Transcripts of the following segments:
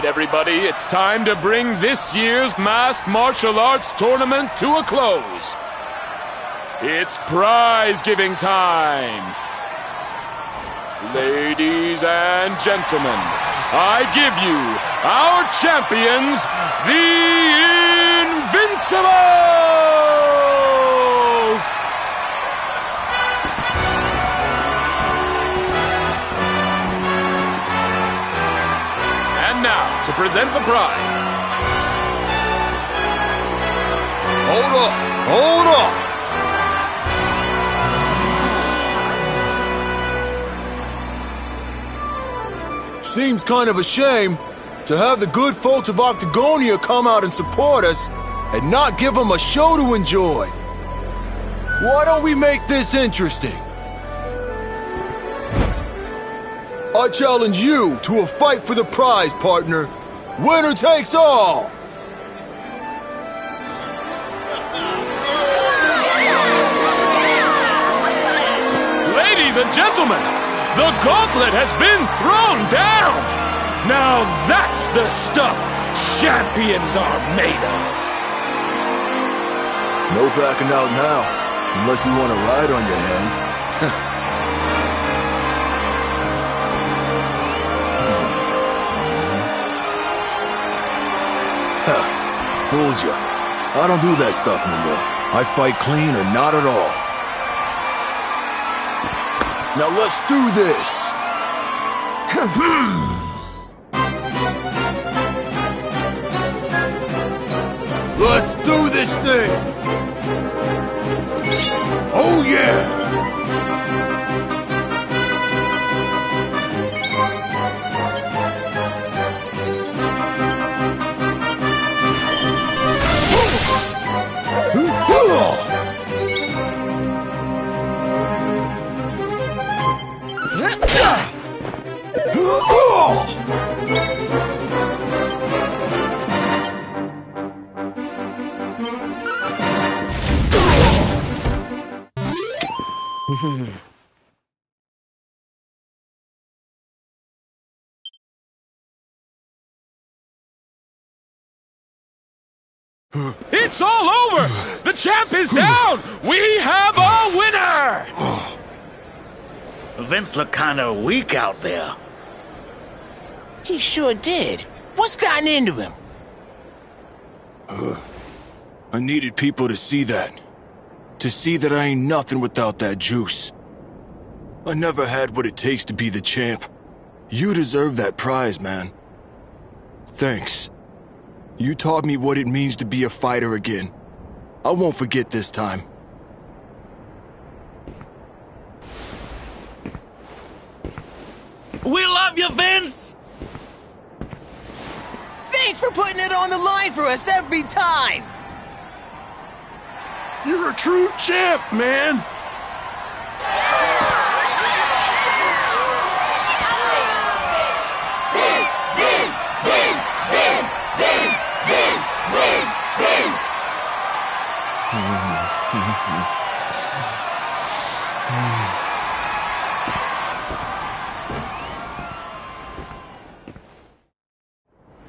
right, everybody, it's time to bring this year's masked martial arts tournament to a close. It's prize-giving time. Ladies and gentlemen, I give you our champions, the Invincibles! And now, to present the prize. Hold up! Hold up! Seems kind of a shame to have the good folks of Octagonia come out and support us and not give them a show to enjoy. Why don't we make this interesting? I challenge you to a fight for the prize, partner. Winner takes all! Ladies and gentlemen, the gauntlet has been thrown down! Now that's the stuff champions are made of! No backing out now, unless you want to ride on your hands. Fooled you. I don't do that stuff no more. I fight clean or not at all. Now let's do this! Let's do this thing! Oh yeah! It's all over! The champ is down! We have a winner! Vince looked kinda weak out there. He sure did. What's gotten into him? I needed people to see that. To see that I ain't nothing without that juice. I never had what it takes to be the champ. You deserve that prize, man. Thanks. You taught me what it means to be a fighter again. I won't forget this time. We love you, Vince! Thanks for putting it on the line for us every time! You're a true champ, man! Vince!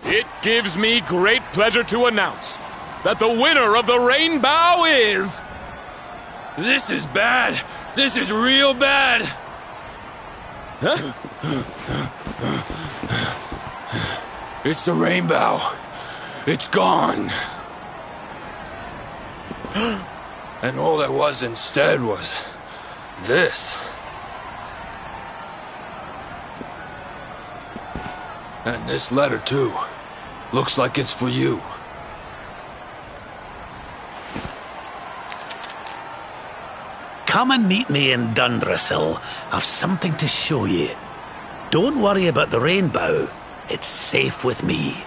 It gives me great pleasure to announce that the winner of the Rainbow is... This is bad. This is real bad. Huh? It's the Rainbow. It's gone. And all there was instead was this. And this letter, too. Looks like it's for you. Come and meet me in Dundrasil. I've something to show you. Don't worry about the Rainbow. It's safe with me.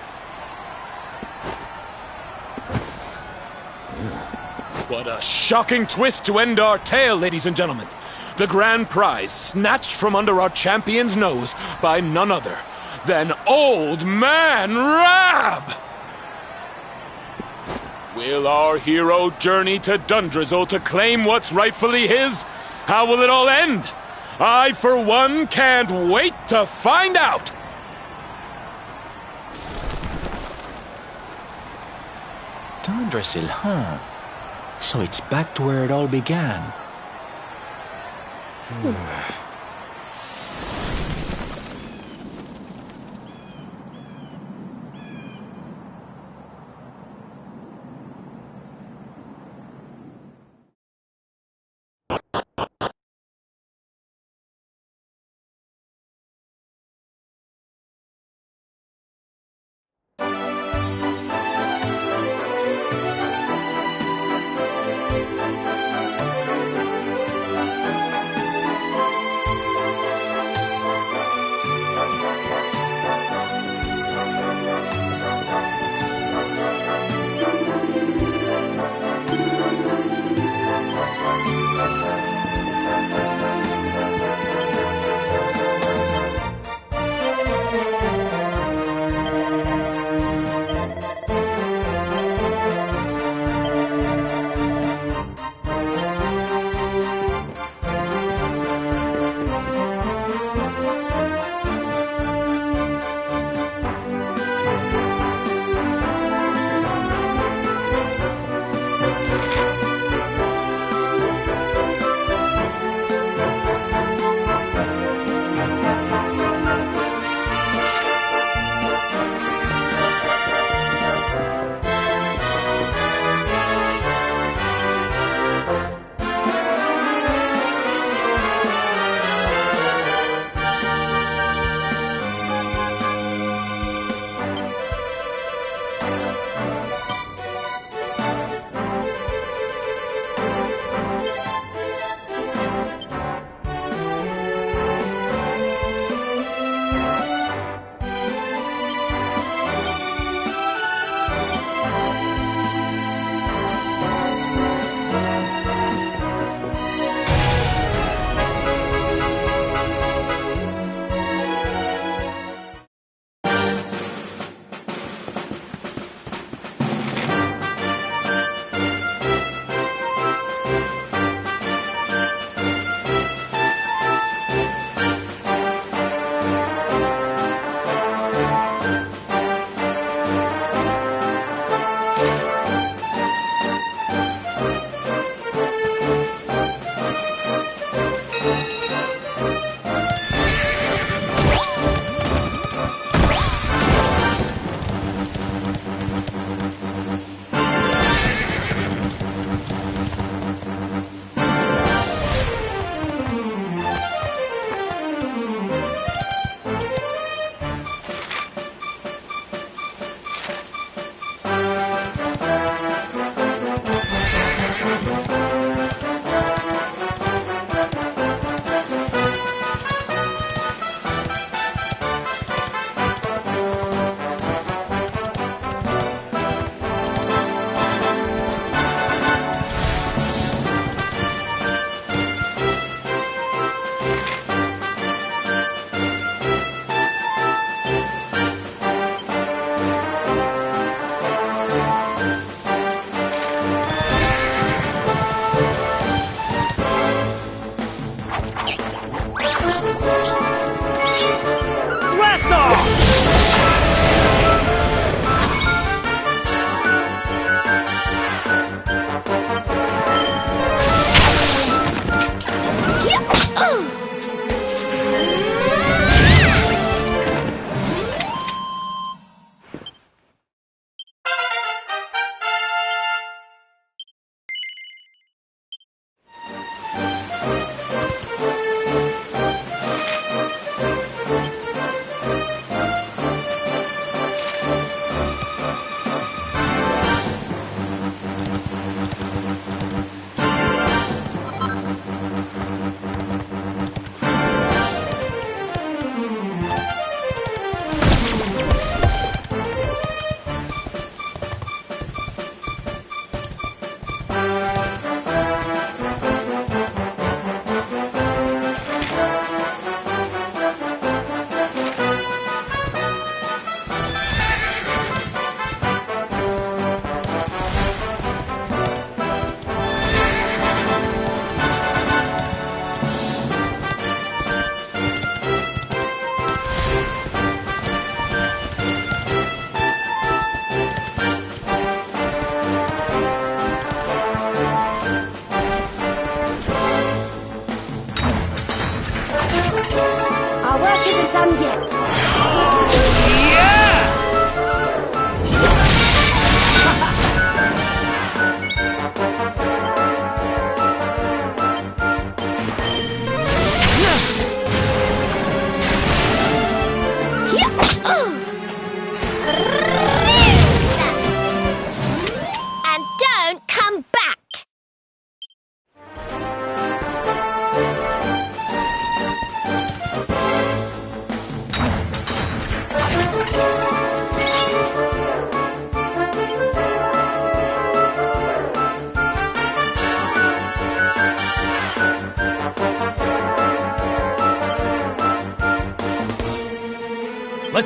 What a shocking twist to end our tale, ladies and gentlemen. The grand prize snatched from under our champion's nose by none other than Old Man Rab! Will our hero journey to Dundrasil to claim what's rightfully his? How will it all end? I, for one, can't wait to find out! Yggdrasil, huh? So it's back to where it all began.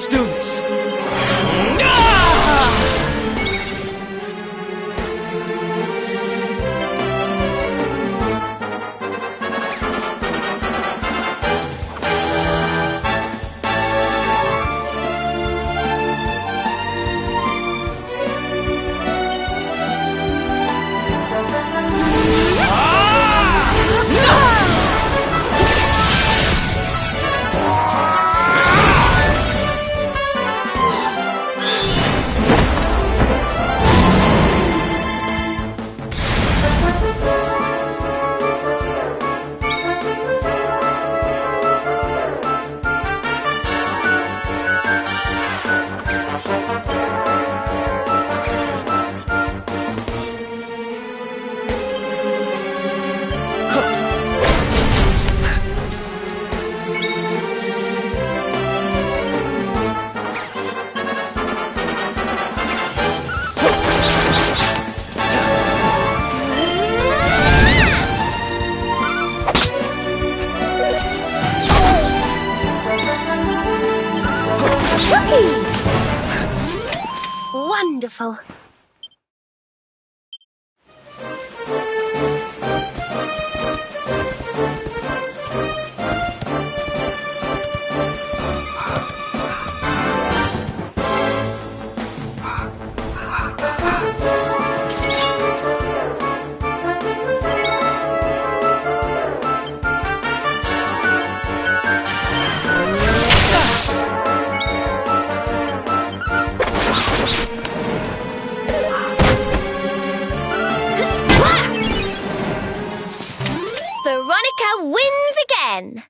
Let's do this. Wonderful. Veronica wins again!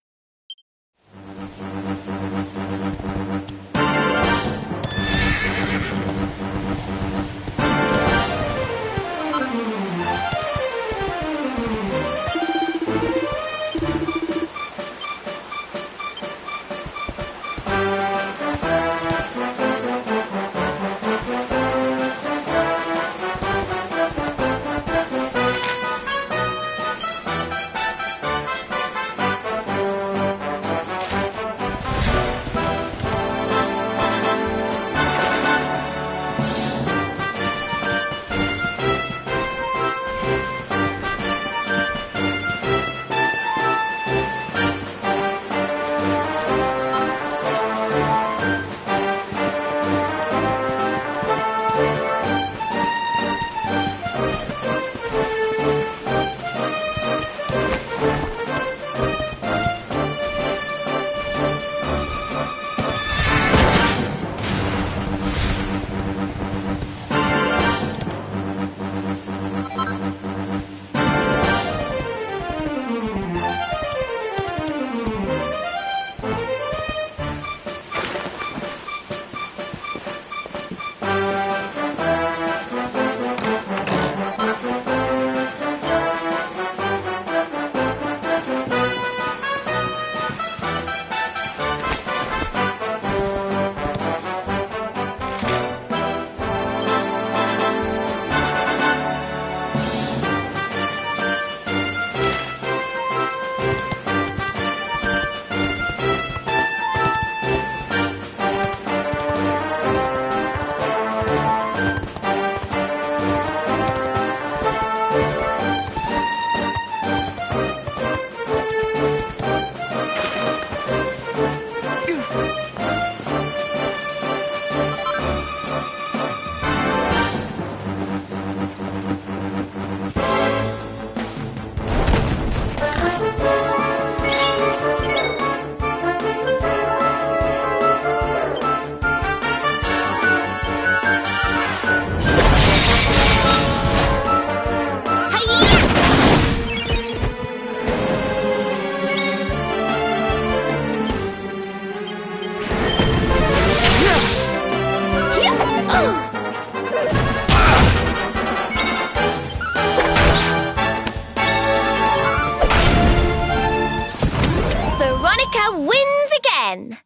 Veronica wins again!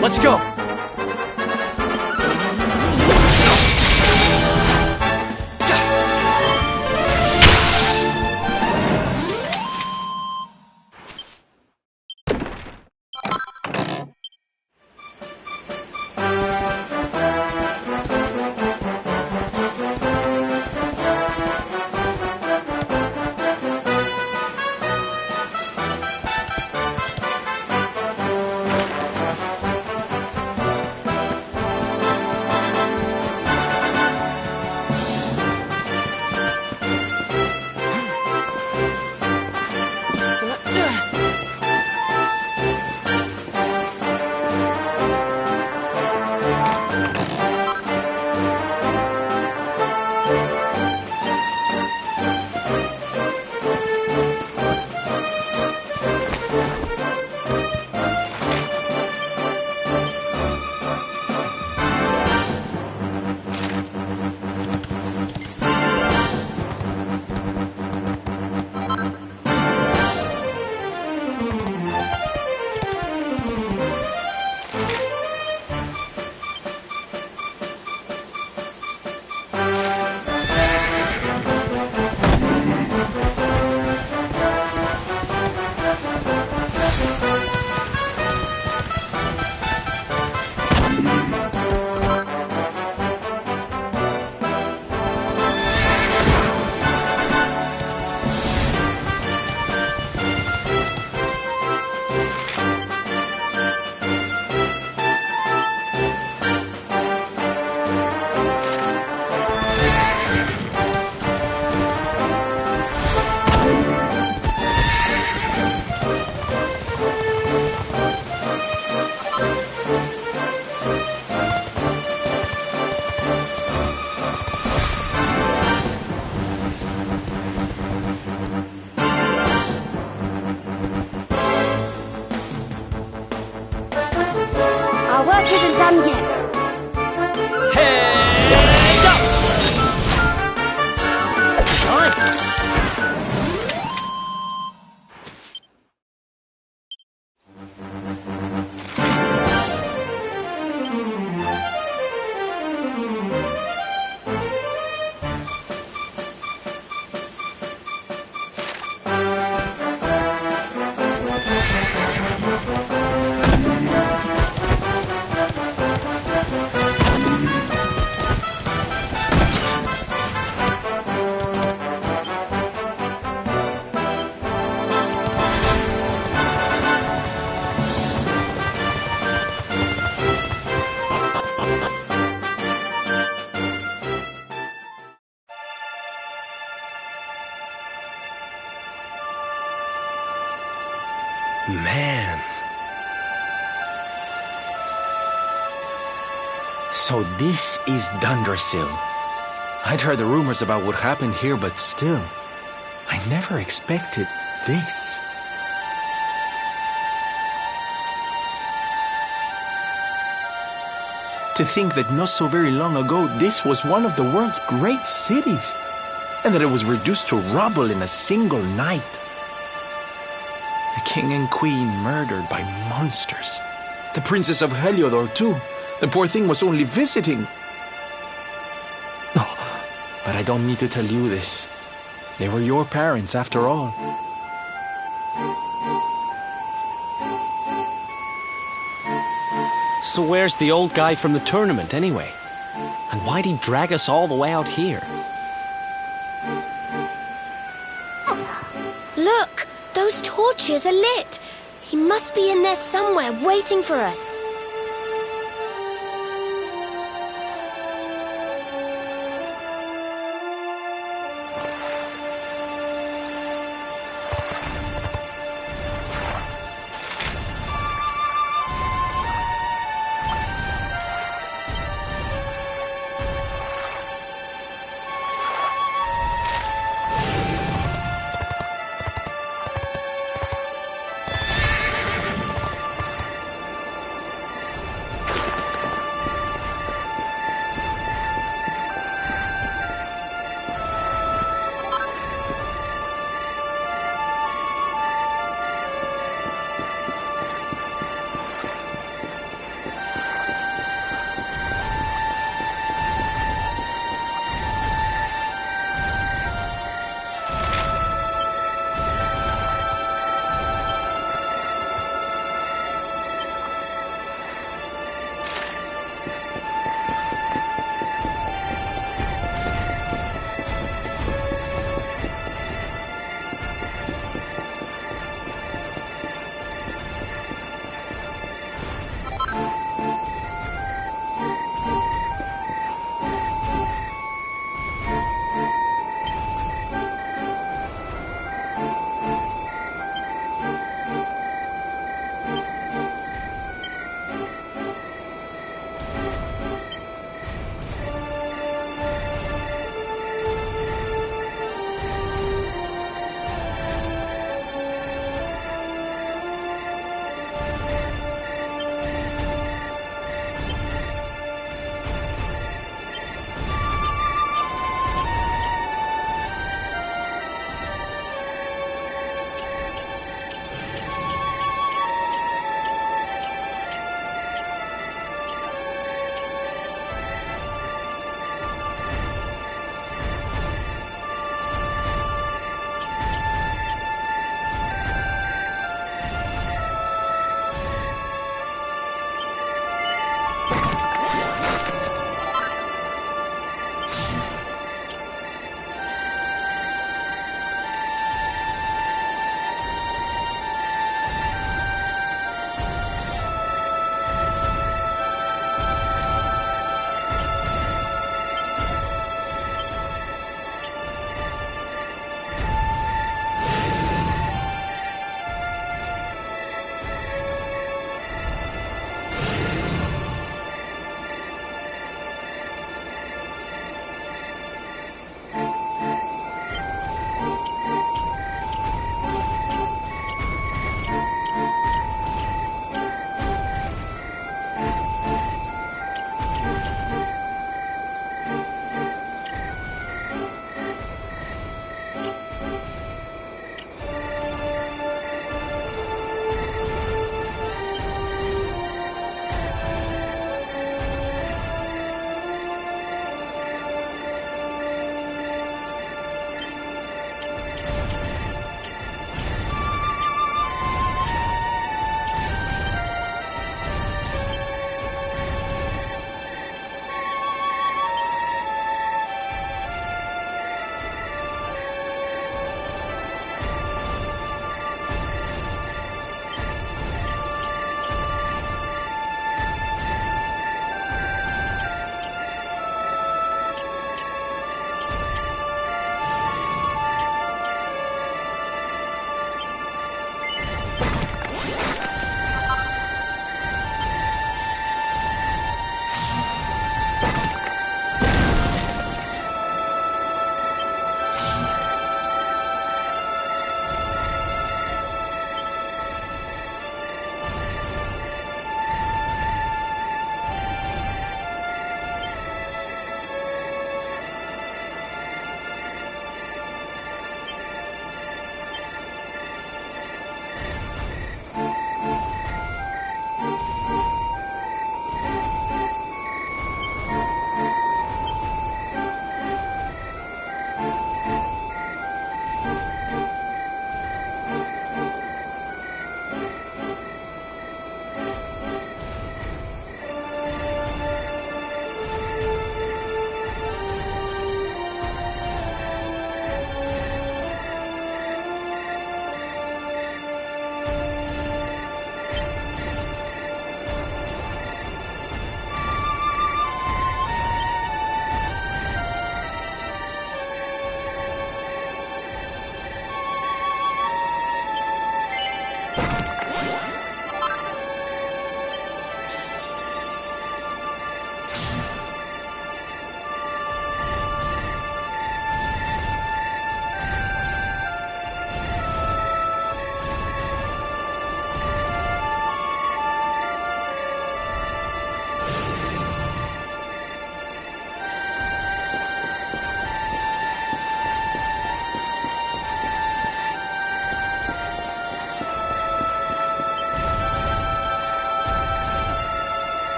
Let's go! Our work isn't done yet. Hey, go! Nice! Man. So this is Dundrasil. I'd heard the rumors about what happened here, but still, I never expected this. To think that not so very long ago, this was one of the world's great cities. and that it was reduced to rubble in a single night. The king and queen murdered by monsters. The princess of Heliodor, too. The poor thing was only visiting. Oh, but I don't need to tell you this. They were your parents, after all. So where's the old guy from the tournament, anyway? And why'd he drag us all the way out here? Look! Those torches are lit! He must be in there somewhere, waiting for us.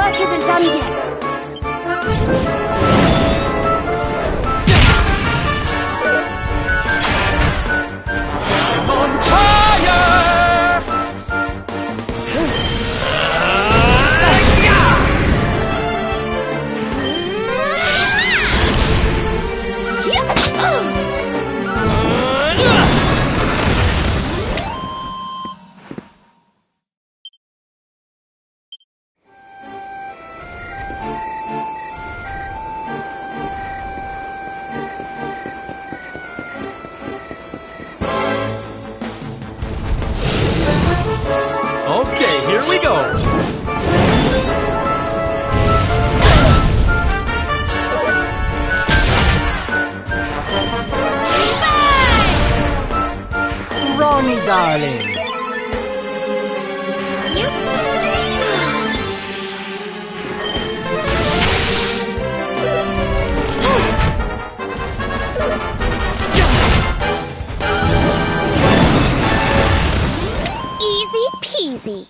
work isn't done yet. On fire! Okay, here we go. Ronnie, darling. Easy peasy.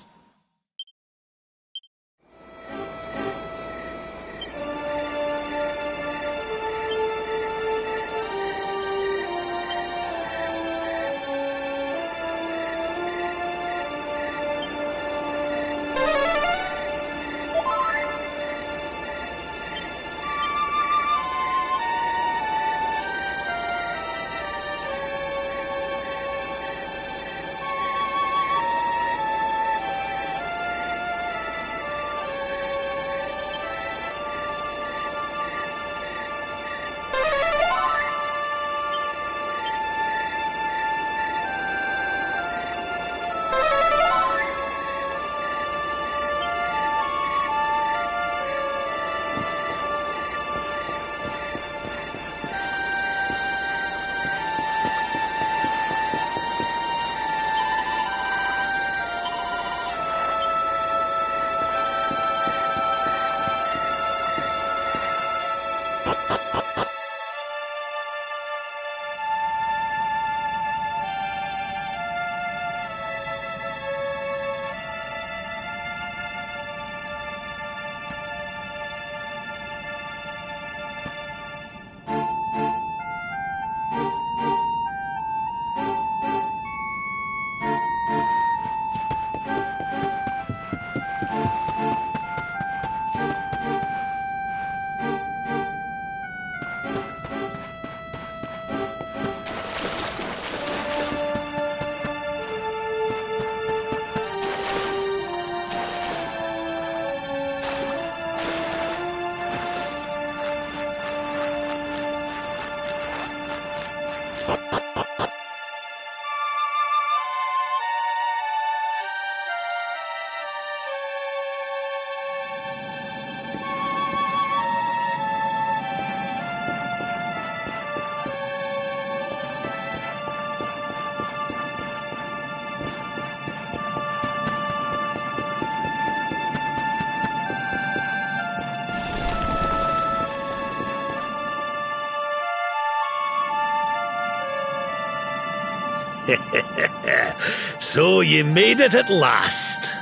So you made it at last.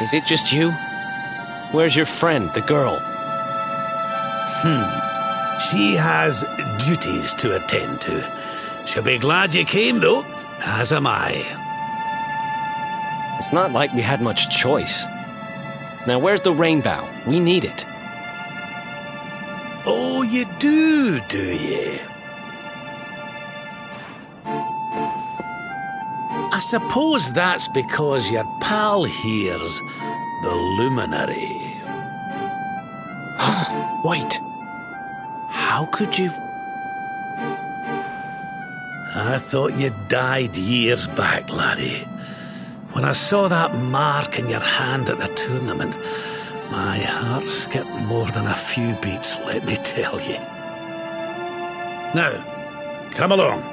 Is it just you? Where's your friend, the girl? She has duties to attend to. She'll be glad you came, though, as am I. It's not like we had much choice. Now, where's the rainbow? We need it. Oh, you do you? I suppose that's because your pal here's the luminary. Wait. How could you... I thought you died years back, laddie. When I saw that mark in your hand at the tournament, my heart skipped more than a few beats, let me tell you. Now, come along.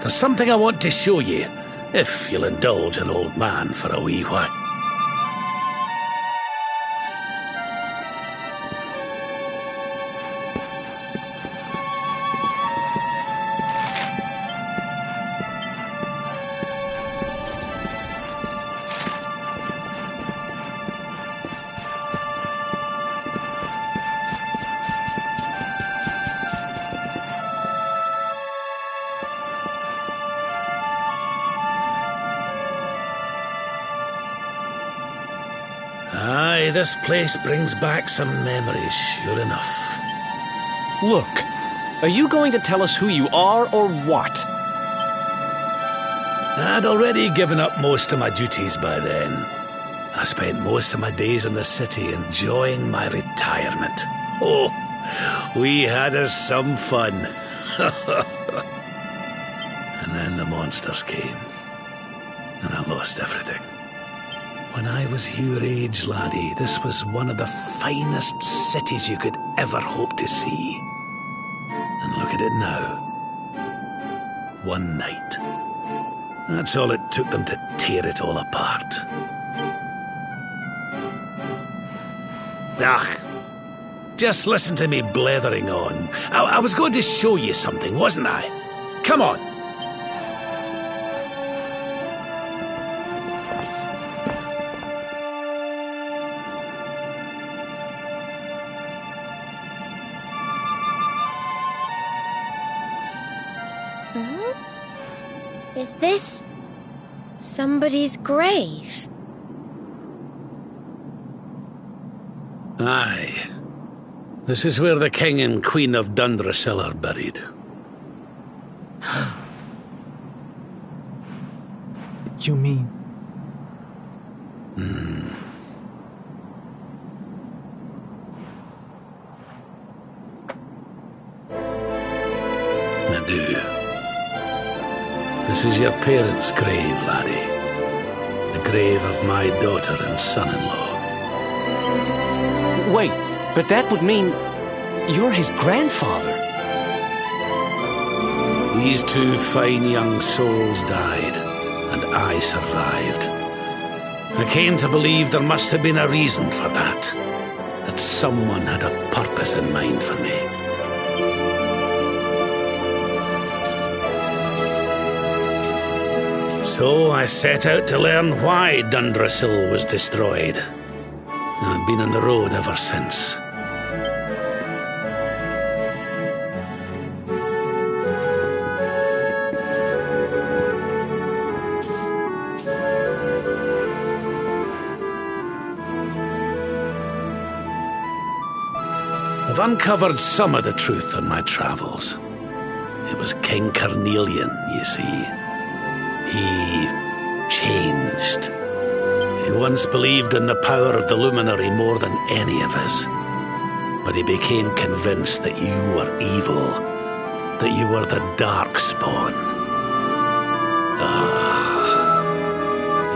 There's something I want to show you, if you'll indulge an old man for a wee while. Aye, this place brings back some memories, sure enough. Look, are you going to tell us who you are or what? I'd already given up most of my duties by then. I spent most of my days in the city enjoying my retirement. Oh, we had us some fun. And then the monsters came, and I lost everything. When I was your age, laddie, this was one of the finest cities you could ever hope to see. And look at it now. One night. That's all it took them to tear it all apart. Ach, just listen to me blethering on. I was going to show you something, wasn't I? Come on. Is this somebody's grave? Aye. This is where the King and Queen of Dundrasil are buried. You mean? I do. This is your parents' grave, laddie. The grave of my daughter and son-in-law. Wait, but that would mean you're his grandfather. These two fine young souls died, and I survived. I came to believe there must have been a reason for that. That someone had a purpose in mind for me. So I set out to learn why Dundrasil was destroyed. I've been on the road ever since. I've uncovered some of the truth on my travels. It was King Carnelian, you see. He changed. He once believed in the power of the Luminary more than any of us. But he became convinced that you were evil, that you were the Darkspawn.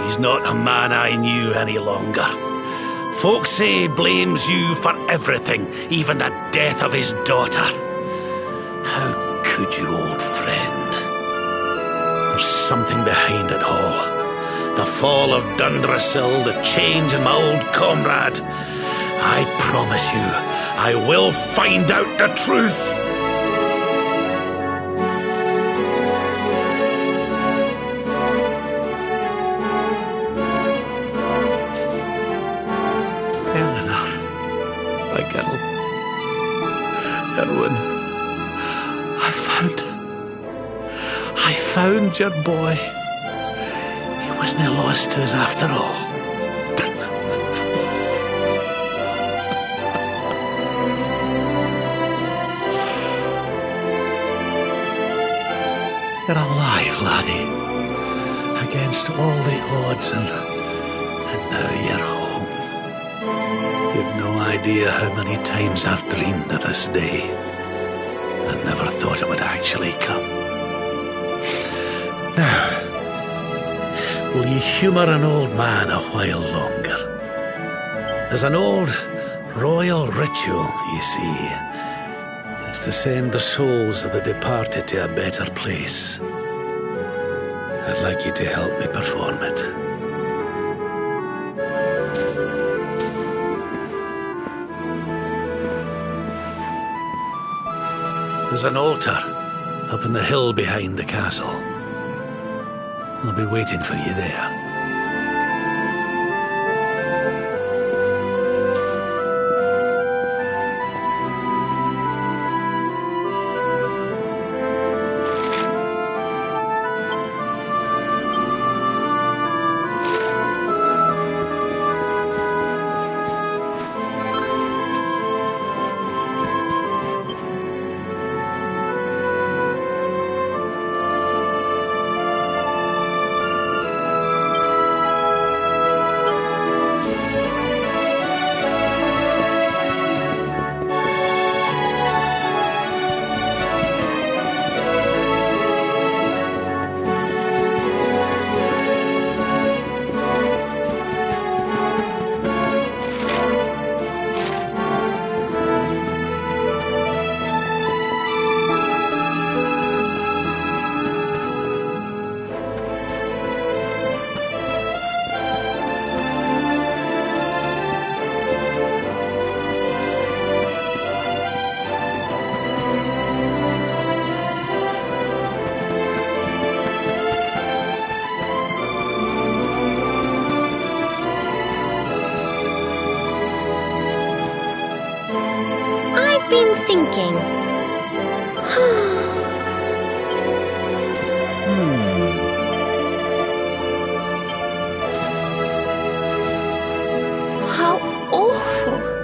He's not a man I knew any longer. Folks say he blames you for everything, even the death of his daughter. How could you, old friend? There's something behind it all. The fall of Dundrasil, the change in my old comrade. I promise you, I will find out the truth. Eleanor, my girl. Erwin, I found your boy. He wasn't lost to us after all. You're alive, laddie. Against all the odds, and now you're home. You've no idea how many times I've dreamed of this day. I never thought it would actually come. Now, will you humour an old man a while longer? There's an old royal ritual, you see. It's to send the souls of the departed to a better place. I'd like you to help me perform it. There's an altar up on the hill behind the castle. I'll be waiting for you there. thinking? How awful.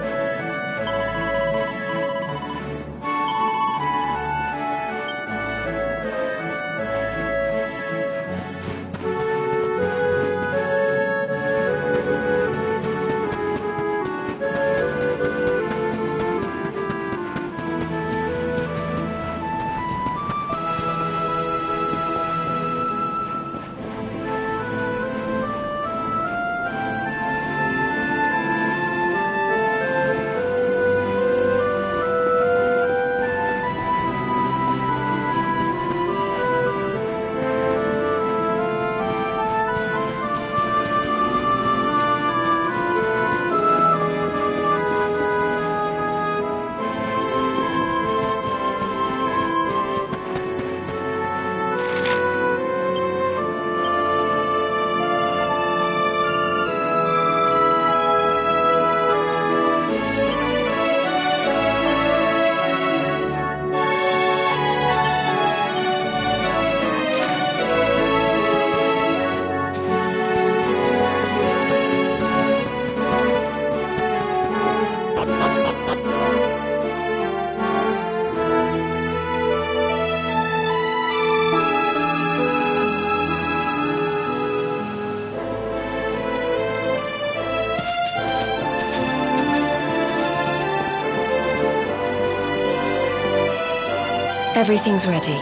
Everything's ready.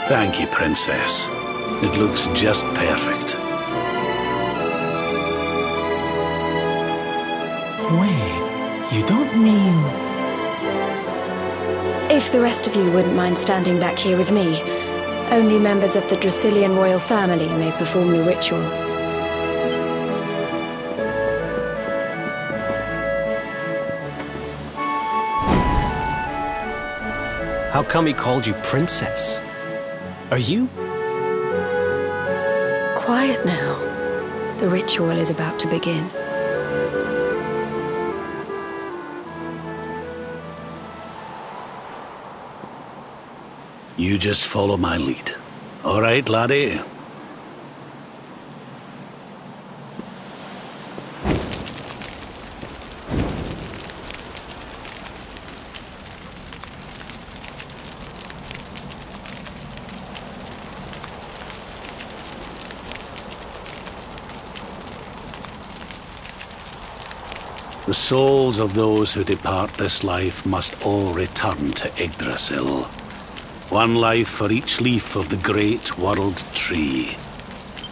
Thank you, Princess. It looks just perfect. Wait, you don't mean... If the rest of you wouldn't mind standing back here with me, only members of the Dracilian royal family may perform the ritual. How come he called you Princess? Are you? Quiet now. The ritual is about to begin. You just follow my lead. All right, laddie? The souls of those who depart this life must all return to Yggdrasil. One life for each leaf of the great world tree.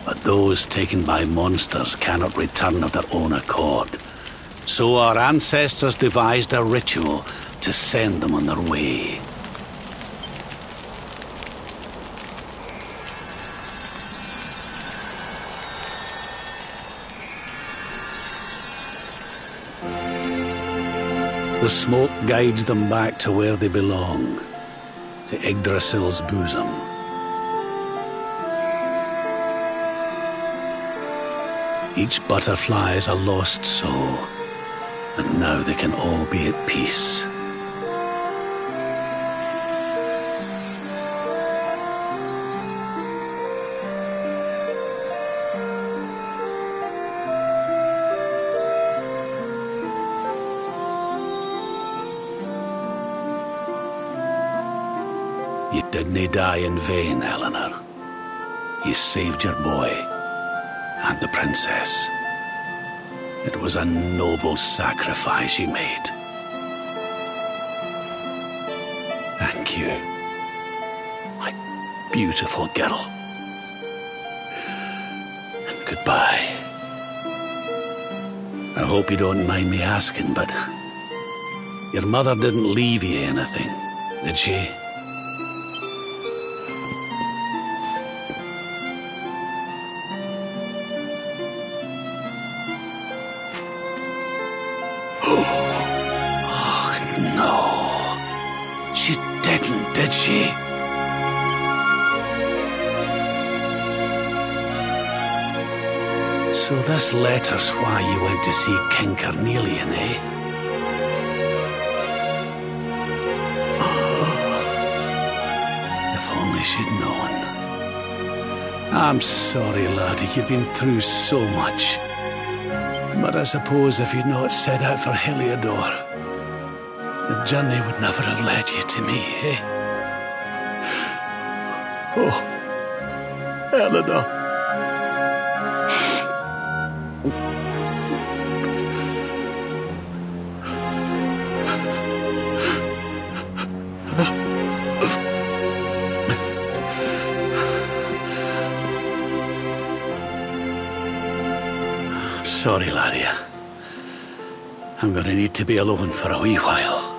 But those taken by monsters cannot return of their own accord. So our ancestors devised a ritual to send them on their way. The smoke guides them back to where they belong, to Yggdrasil's bosom. Each butterfly is a lost soul, and now they can all be at peace. You didn't die in vain, Eleanor. You saved your boy and the princess. It was a noble sacrifice you made. Thank you, my beautiful girl. And goodbye. I hope you don't mind me asking, but your mother didn't leave you anything, did she? She didn't, did she? So this letter's why you went to see King Carnelian, eh? Oh, if only she'd known. I'm sorry, laddie, you've been through so much. But I suppose if you'd not set out for Heliodor, the journey would never have led you to me, eh? Oh, Eleanor. Sorry, laddie. I'm gonna need to be alone for a wee while.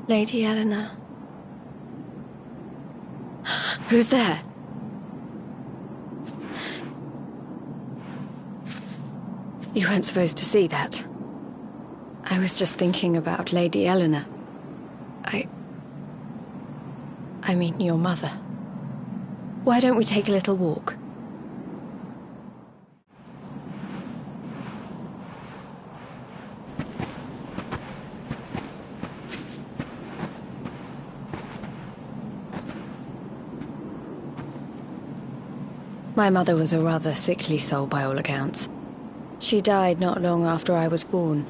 Lady Eleanor. Who's there? You weren't supposed to see that. I was just thinking about Lady Eleanor. I mean, your mother. Why don't we take a little walk? My mother was a rather sickly soul by all accounts. She died not long after I was born.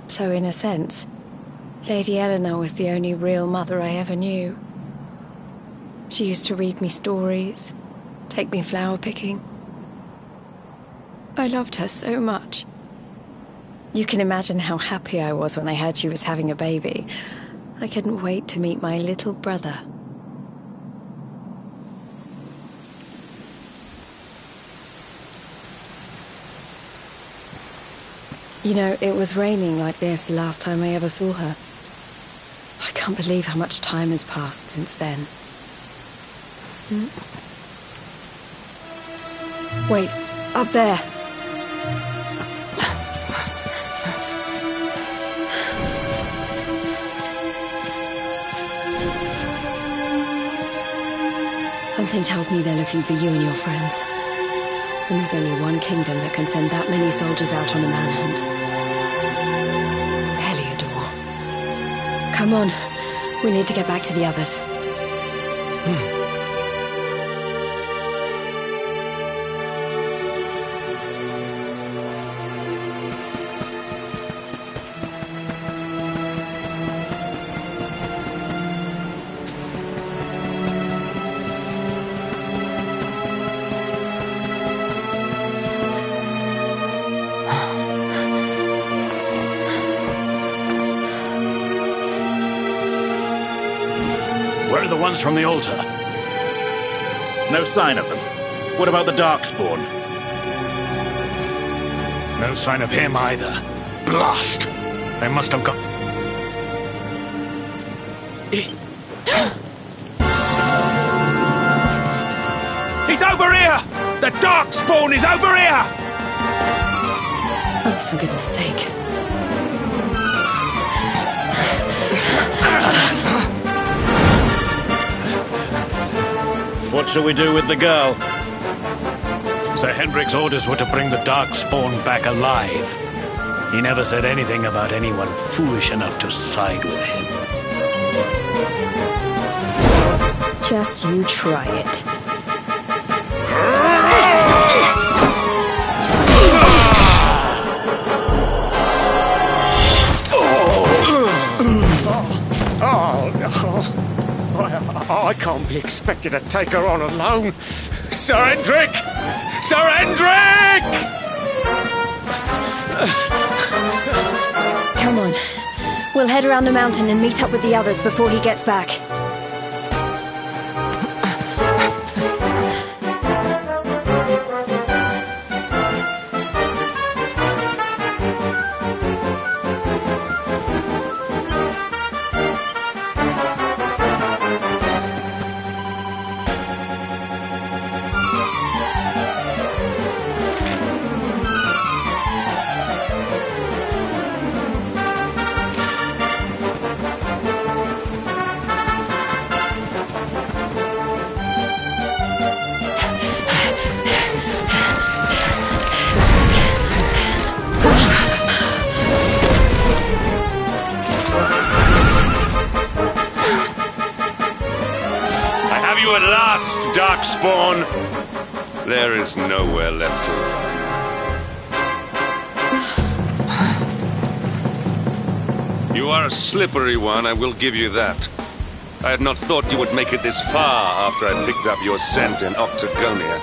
So in a sense, Lady Eleanor was the only real mother I ever knew. She used to read me stories, take me flower picking. I loved her so much. You can imagine how happy I was when I heard she was having a baby. I couldn't wait to meet my little brother. You know, it was raining like this the last time I ever saw her. I can't believe how much time has passed since then. Wait, up there. Something tells me they're looking for you and your friends. And there's only one kingdom that can send that many soldiers out on a manhunt. Heliodor. Come on. We need to get back to the others. Where are the ones from the altar? No sign of them. What about the Darkspawn? No sign of him either. Blast! They must have gone... He's over here! The Darkspawn is over here! Oh, for goodness sake. What shall we do with the girl? Sir Hendrik's orders were to bring the Darkspawn back alive. He never said anything about anyone foolish enough to side with him. Just you try it. I can't be expected to take her on alone. Sir Hendrik! Sir Hendrik! Come on. We'll head around the mountain and meet up with the others before he gets back. At last, Darkspawn! There is nowhere left to run. You are a slippery one, I will give you that. I had not thought you would make it this far after I picked up your scent in Octagonia.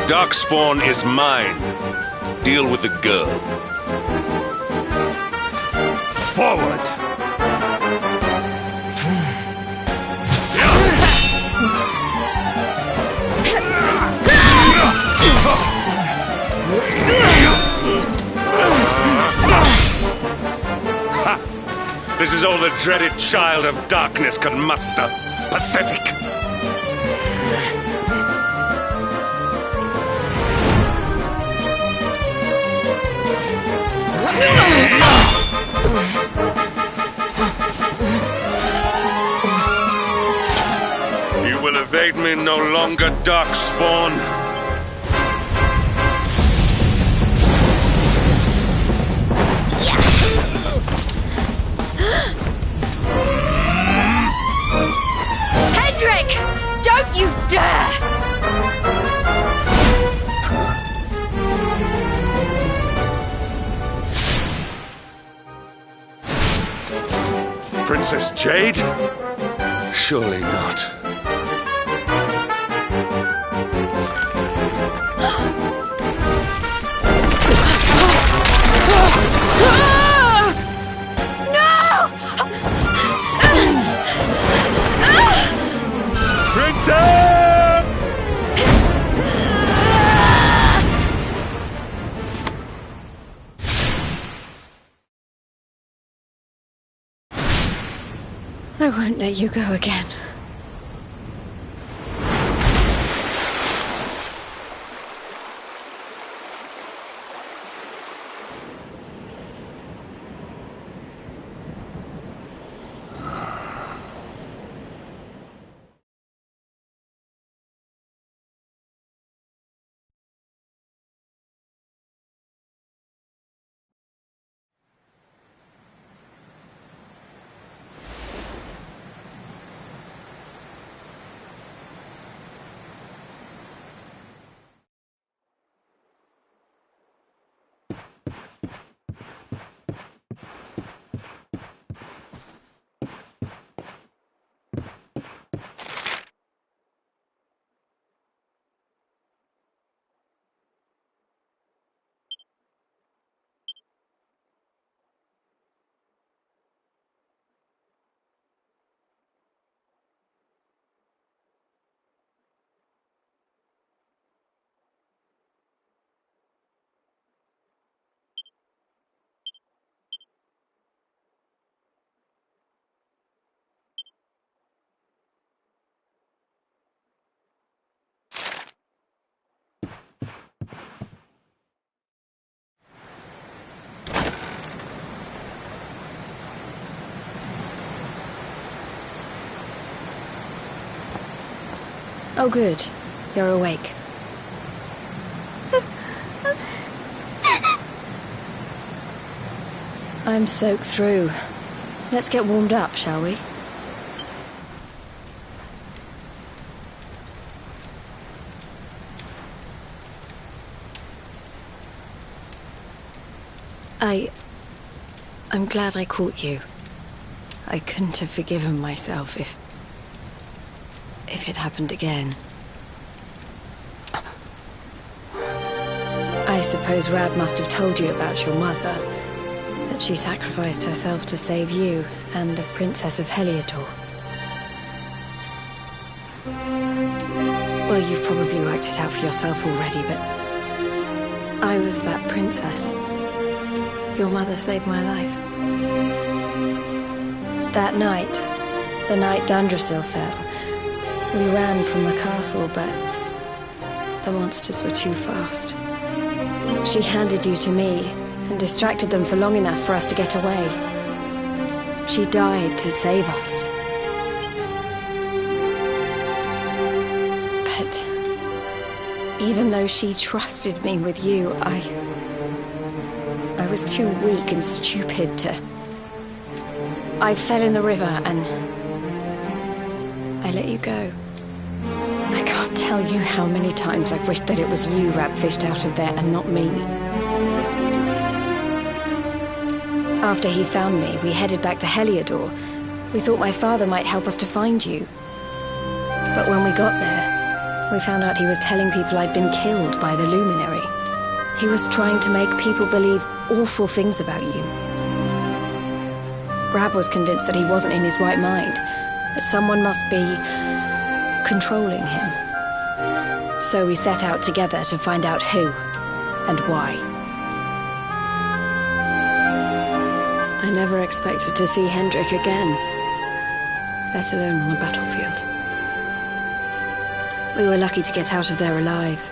Darkspawn is mine. Deal with the girl. Forward! Ha! This is all the dreaded child of darkness can muster. Pathetic! You will evade me no longer, Darkspawn. Hendrik! Don't you dare! Princess Jade? Surely not. No! Princess! I won't let you go again. Oh, good. You're awake. I'm soaked through. Let's get warmed up, shall we? I'm glad I caught you. I couldn't have forgiven myself if it happened again. I suppose Rab must have told you about your mother, that she sacrificed herself to save you and the Princess of Heliodor. Well, you've probably worked it out for yourself already, but I was that princess. Your mother saved my life. That night, the night Dundrasil fell, we ran from the castle, but the monsters were too fast. She handed you to me and distracted them for long enough for us to get away. She died to save us. But even though she trusted me with you, I was too weak and stupid to... I fell in the river and I let you go. I can't tell you how many times I've wished that it was you Rab fished out of there and not me. After he found me, we headed back to Heliodor. We thought my father might help us to find you. But when we got there, we found out he was telling people I'd been killed by the Luminary. He was trying to make people believe awful things about you. Rab was convinced that he wasn't in his right mind, that someone must be controlling him. So we set out together to find out who and why. I never expected to see Hendrik again, let alone on a battlefield. We were lucky to get out of there alive.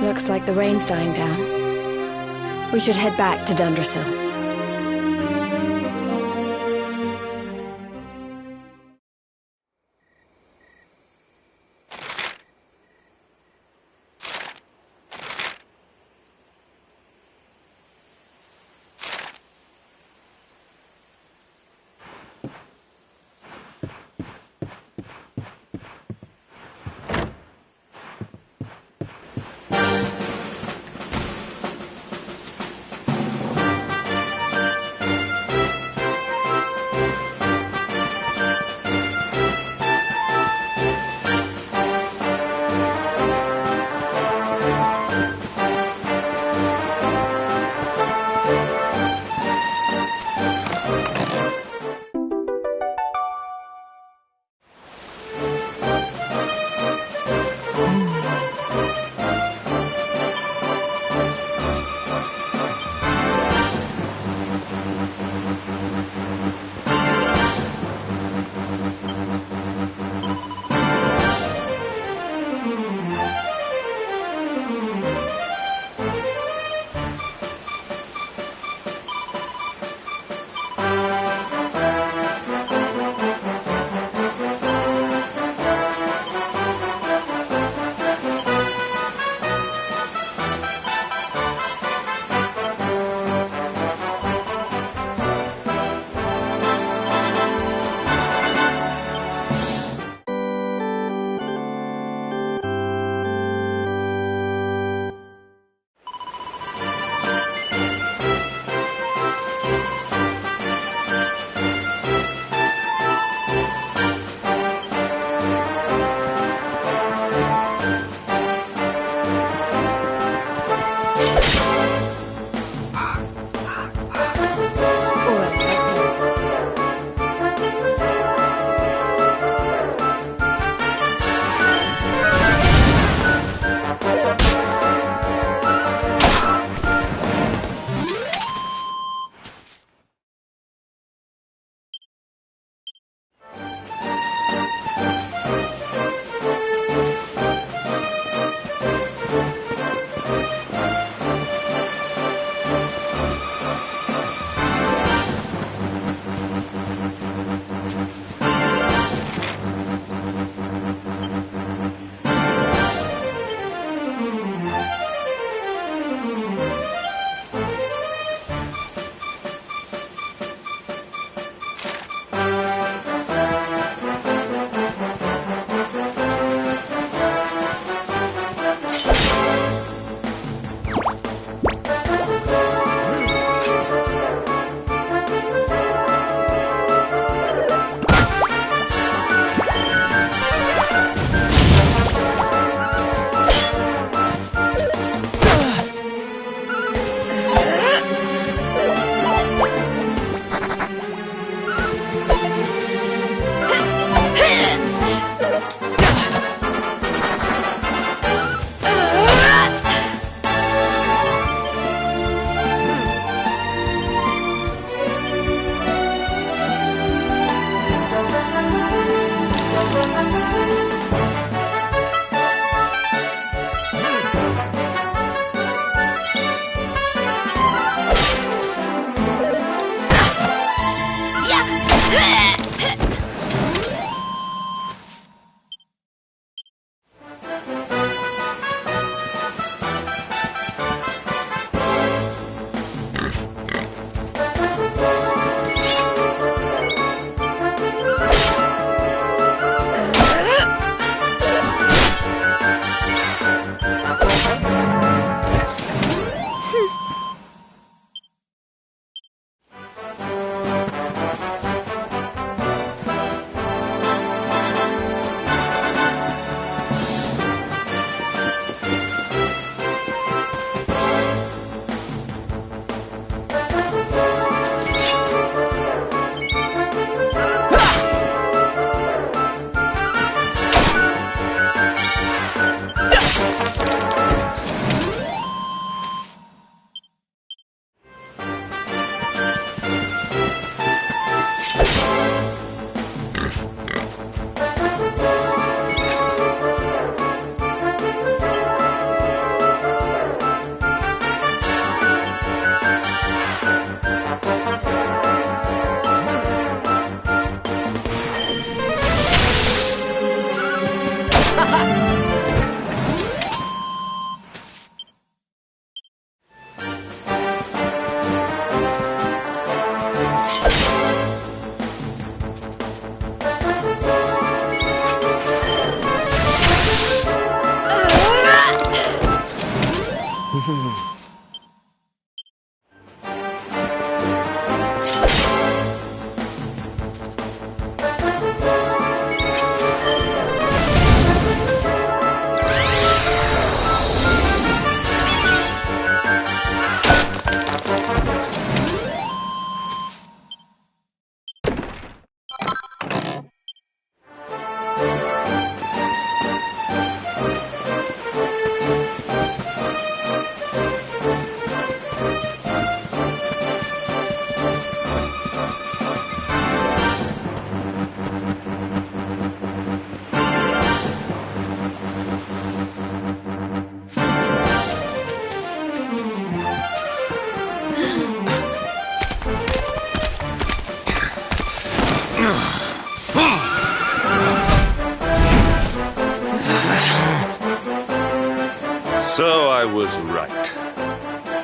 Looks like the rain's dying down. We should head back to Dundrasil. So I was right.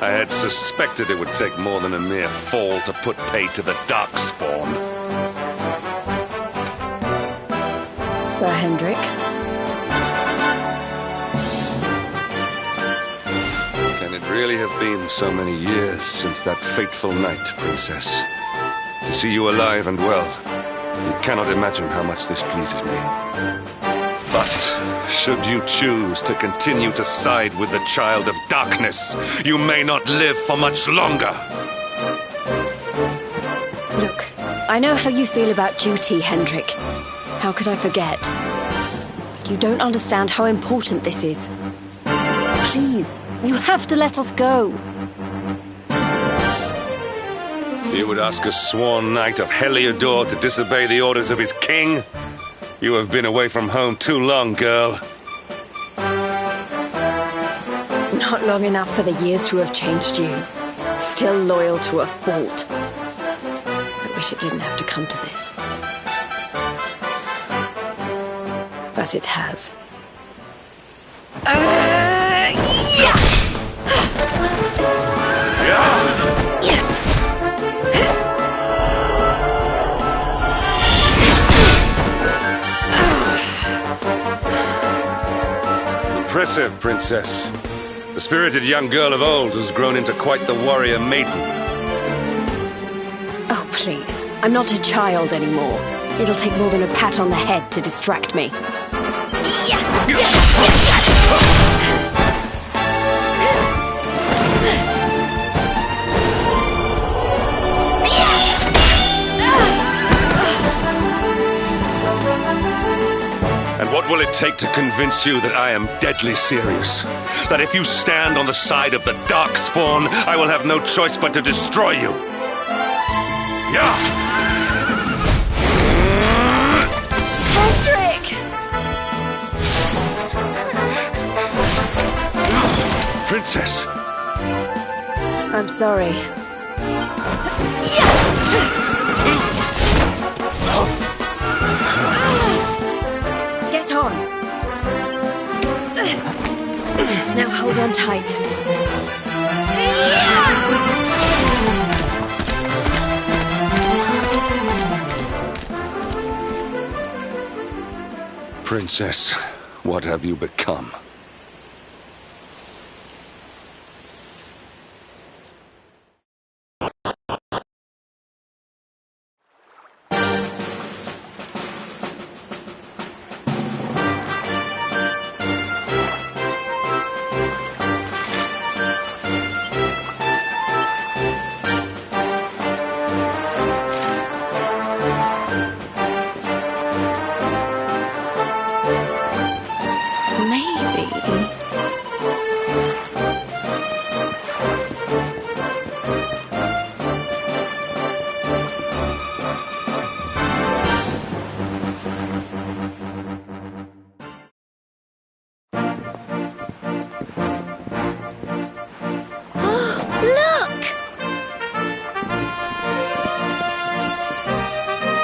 I had suspected it would take more than a mere fall to put pay to the Darkspawn. Sir Hendrik? Can it really have been so many years since that fateful night, Princess? To see you alive and well, you cannot imagine how much this pleases me. But, should you choose to continue to side with the Child of Darkness, you may not live for much longer. Look, I know how you feel about duty, Hendrik. How could I forget? But you don't understand how important this is. Please, you have to let us go. You would ask a sworn knight of Heliodor to disobey the orders of his king? You have been away from home too long, girl. Not long enough for the years to have changed you. Still loyal to a fault. I wish it didn't have to come to this. But it has. Impressive, Princess. The spirited young girl of old has grown into quite the warrior maiden. Oh, please. I'm not a child anymore. It'll take more than a pat on the head to distract me. And what will it take to convince you that I am deadly serious? That if you stand on the side of the Darkspawn, I will have no choice but to destroy you? Yeah! Hendrik! Princess! I'm sorry. Get on. Now hold on tight. Princess, what have you become?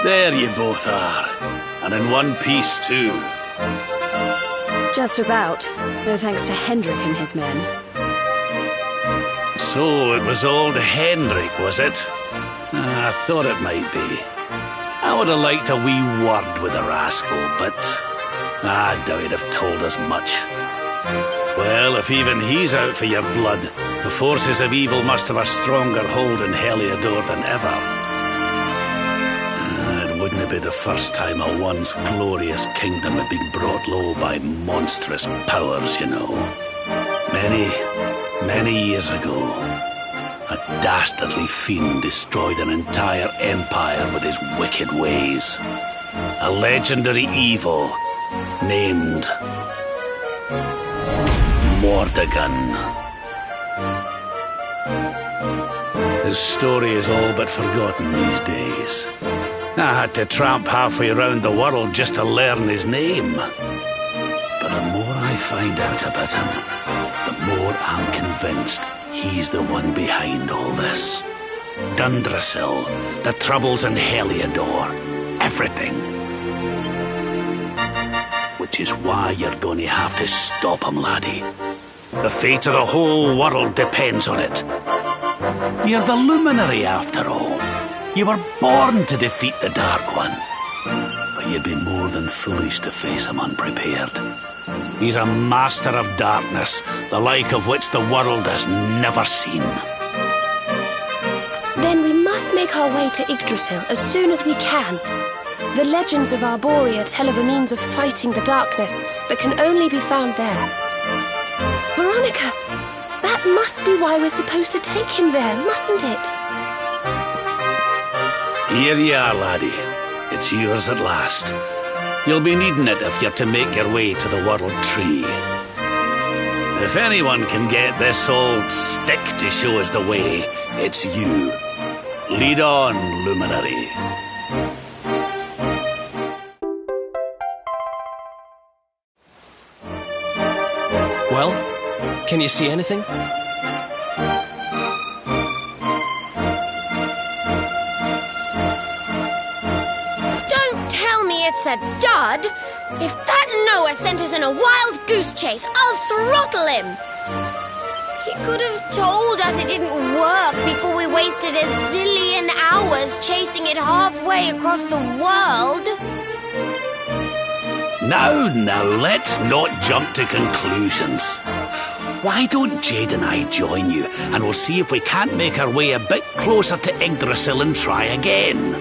There you both are. And in one piece, too. Just about. No thanks to Hendrik and his men. So it was old Hendrik, was it? I thought it might be. I would have liked a wee word with the rascal, but I doubt he'd have told us much. Well, if even he's out for your blood, the forces of evil must have a stronger hold in Heliodor than ever. It wouldn't be the first time a once glorious kingdom had been brought low by monstrous powers, you know. Many years ago, a dastardly fiend destroyed an entire empire with his wicked ways. A legendary evil named Mordegon. His story is all but forgotten these days. I had to tramp halfway around the world just to learn his name. But the more I find out about him, the more I'm convinced he's the one behind all this. Dundrasil, the troubles in Heliodor, everything. Which is why you're going to have to stop him, laddie. The fate of the whole world depends on it. You're the luminary, after all. You were born to defeat the Dark One. But you'd be more than foolish to face him unprepared. He's a master of darkness, the like of which the world has never seen. Then we must make our way to Yggdrasil as soon as we can. The legends of Arborea tell of a means of fighting the darkness that can only be found there. Veronica, that must be why we're supposed to take him there, mustn't it? Here you are, laddie. It's yours at last. You'll be needing it if you're to make your way to the World Tree. If anyone can get this old stick to show us the way, it's you. Lead on, Luminary. Well, Can you see anything? Don't tell me it's a dud! If that Noah sent us in a wild goose chase, I'll throttle him! He could have told us it didn't work before we wasted a zillion hours chasing it halfway across the world. Now, let's not jump to conclusions. Why don't Jade and I join you, and we'll see if we can't make our way a bit closer to Yggdrasil and try again.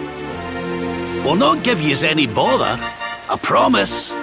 We'll not give yous any bother, I promise.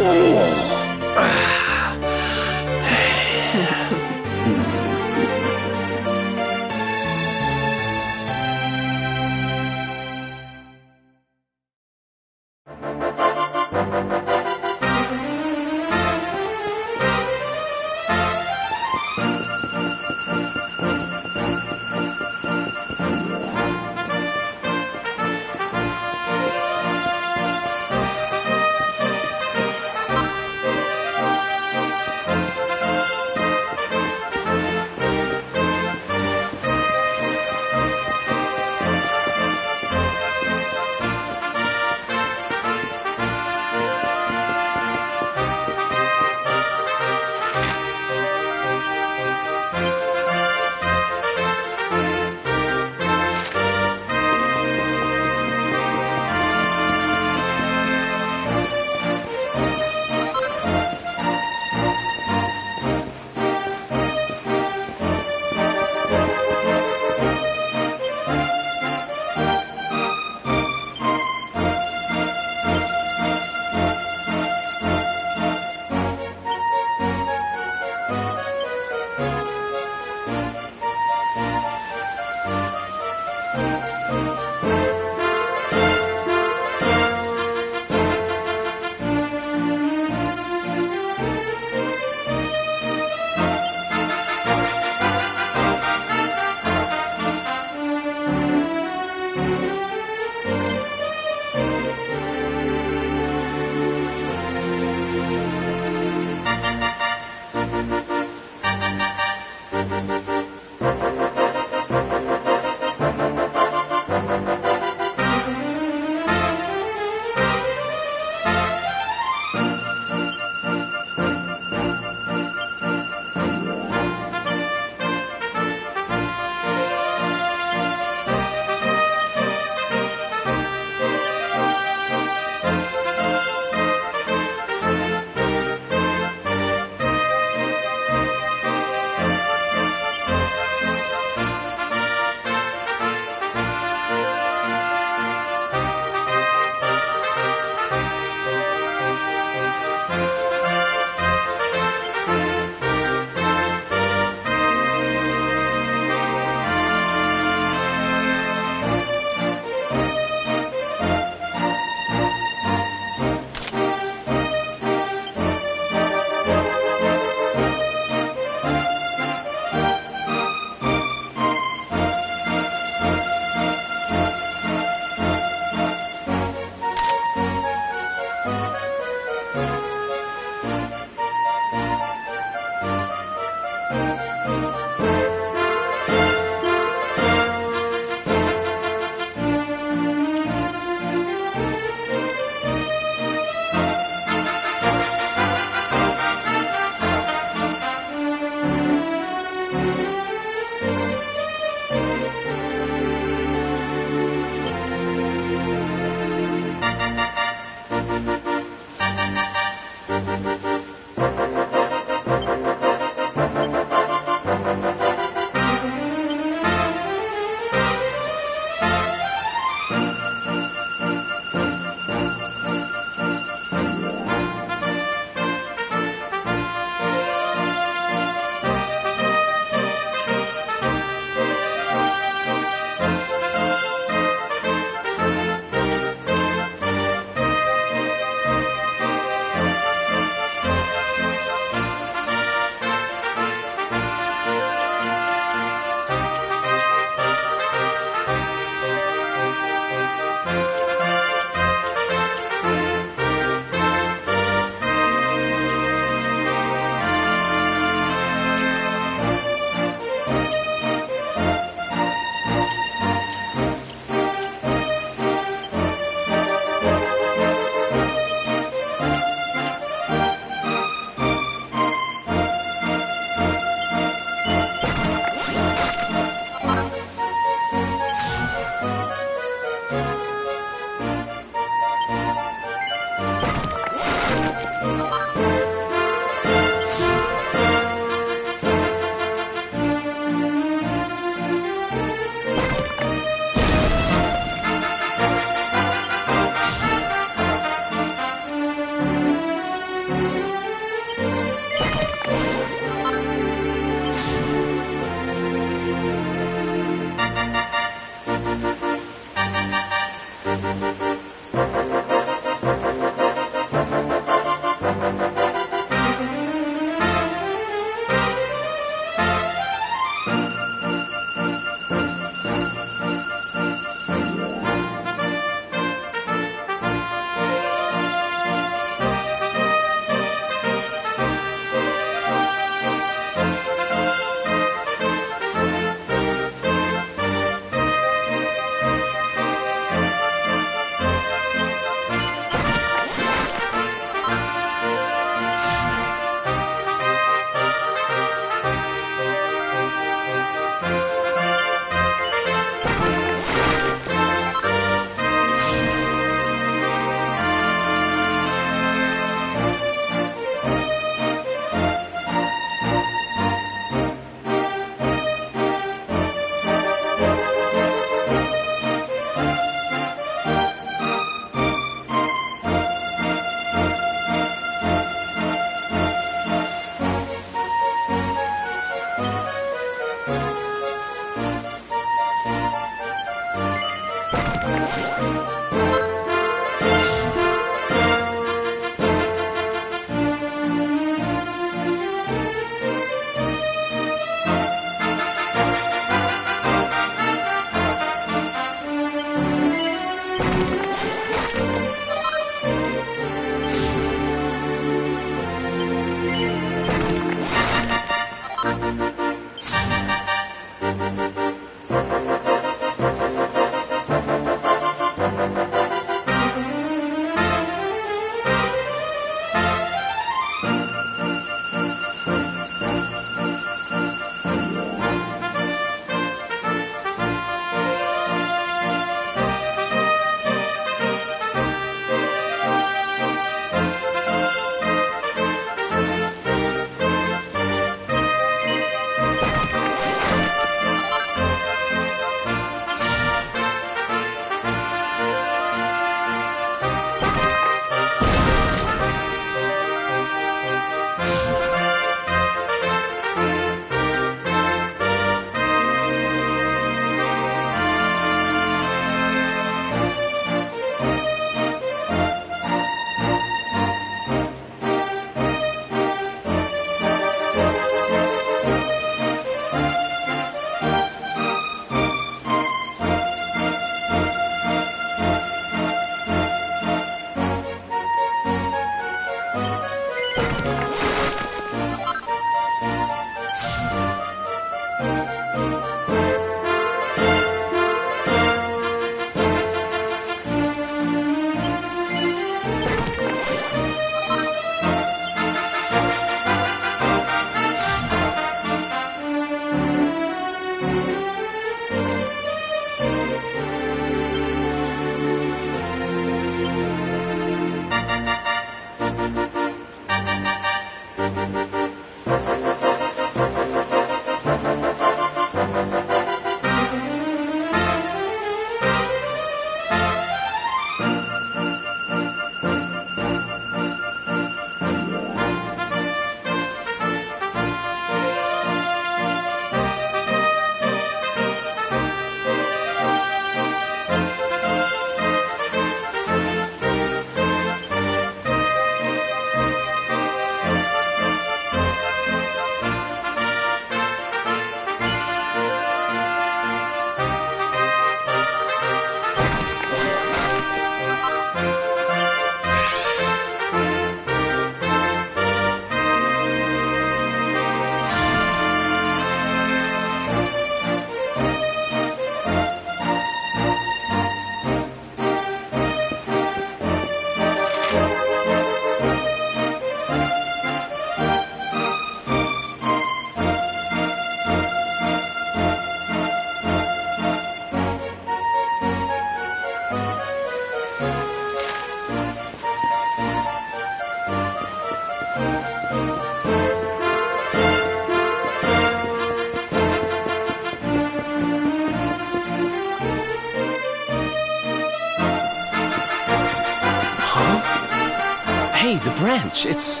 Hey, the branch, it's...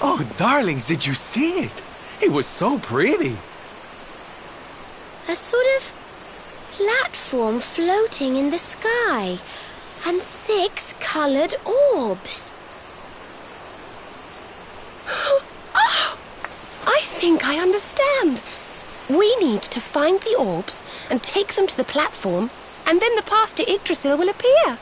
Oh, darlings, did you see it? It was so pretty. A sort of platform floating in the sky, and 6 coloured orbs. Oh, I think I understand. We need to find the orbs and take them to the platform, and then the path to Yggdrasil will appear.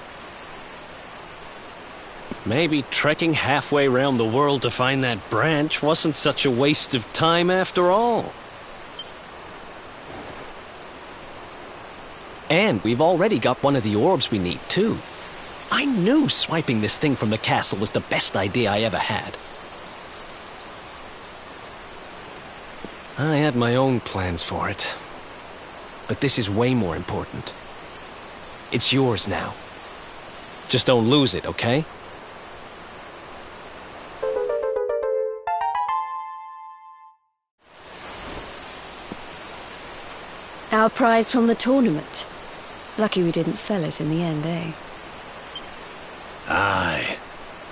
Maybe trekking halfway round the world to find that branch wasn't such a waste of time after all. And we've already got one of the orbs we need, too. I knew swiping this thing from the castle was the best idea I ever had. I had my own plans for it. But this is way more important. It's yours now. Just don't lose it, okay? Our prize from the tournament. Lucky we didn't sell it in the end, eh? Aye.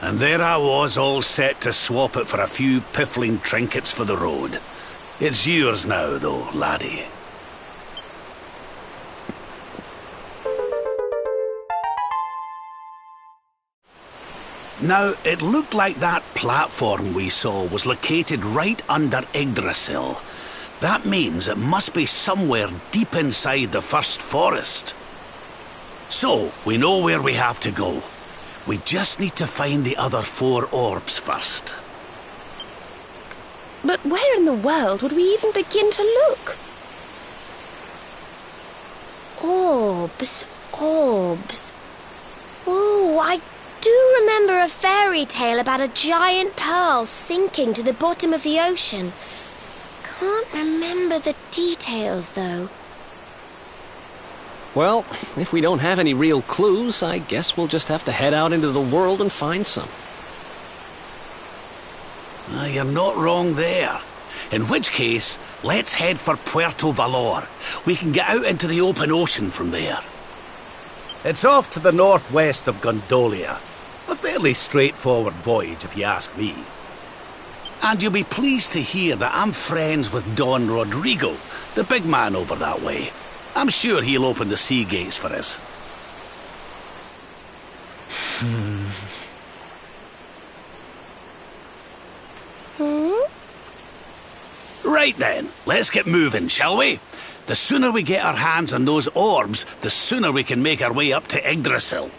And there I was, all set to swap it for a few piffling trinkets for the road. It's yours now, though, laddie. Now, it looked like that platform we saw was located right under Yggdrasil. That means it must be somewhere deep inside the First Forest. So, we know where we have to go. We just need to find the other 4 orbs first. But where in the world would we even begin to look? Orbs, orbs. Ooh, I do remember a fairy tale about a giant pearl sinking to the bottom of the ocean. Can't remember the details, though. Well, if we don't have any real clues, I guess we'll just have to head out into the world and find some. You're not wrong there. In which case, let's head for Puerto Valor. We can get out into the open ocean from there. It's off to the northwest of Gondolia. A fairly straightforward voyage, if you ask me. And you'll be pleased to hear that I'm friends with Don Rodrigo, the big man over that way. I'm sure he'll open the sea gates for us. Right then, let's get moving, shall we? The sooner we get our hands on those orbs, the sooner we can make our way up to Yggdrasil.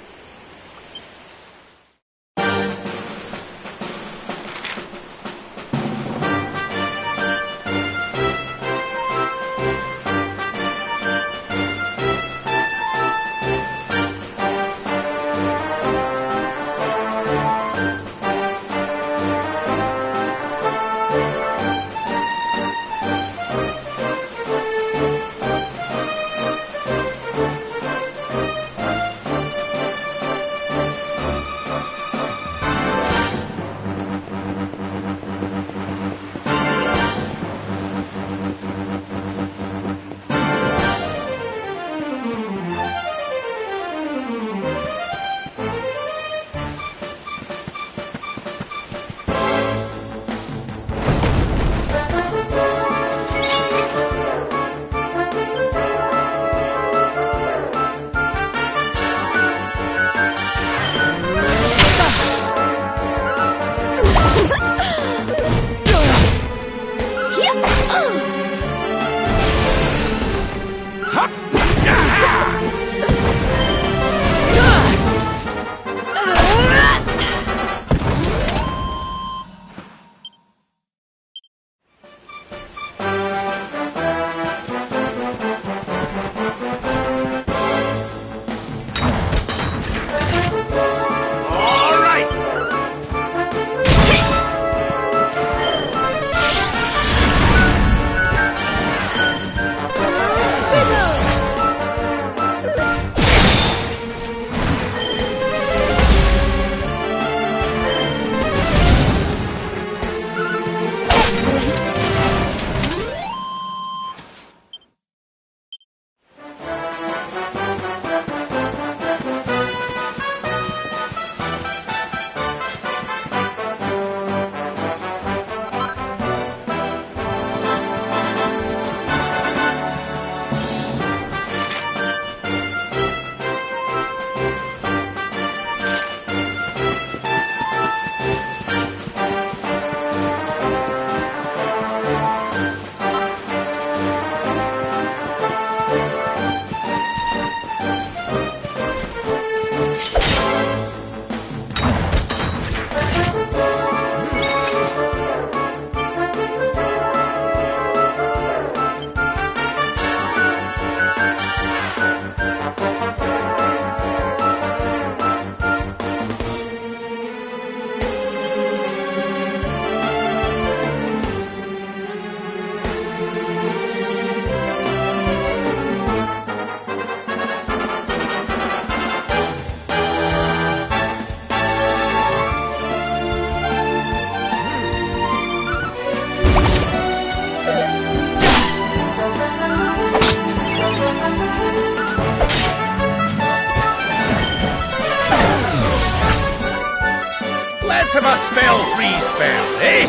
a spell-free spell, eh?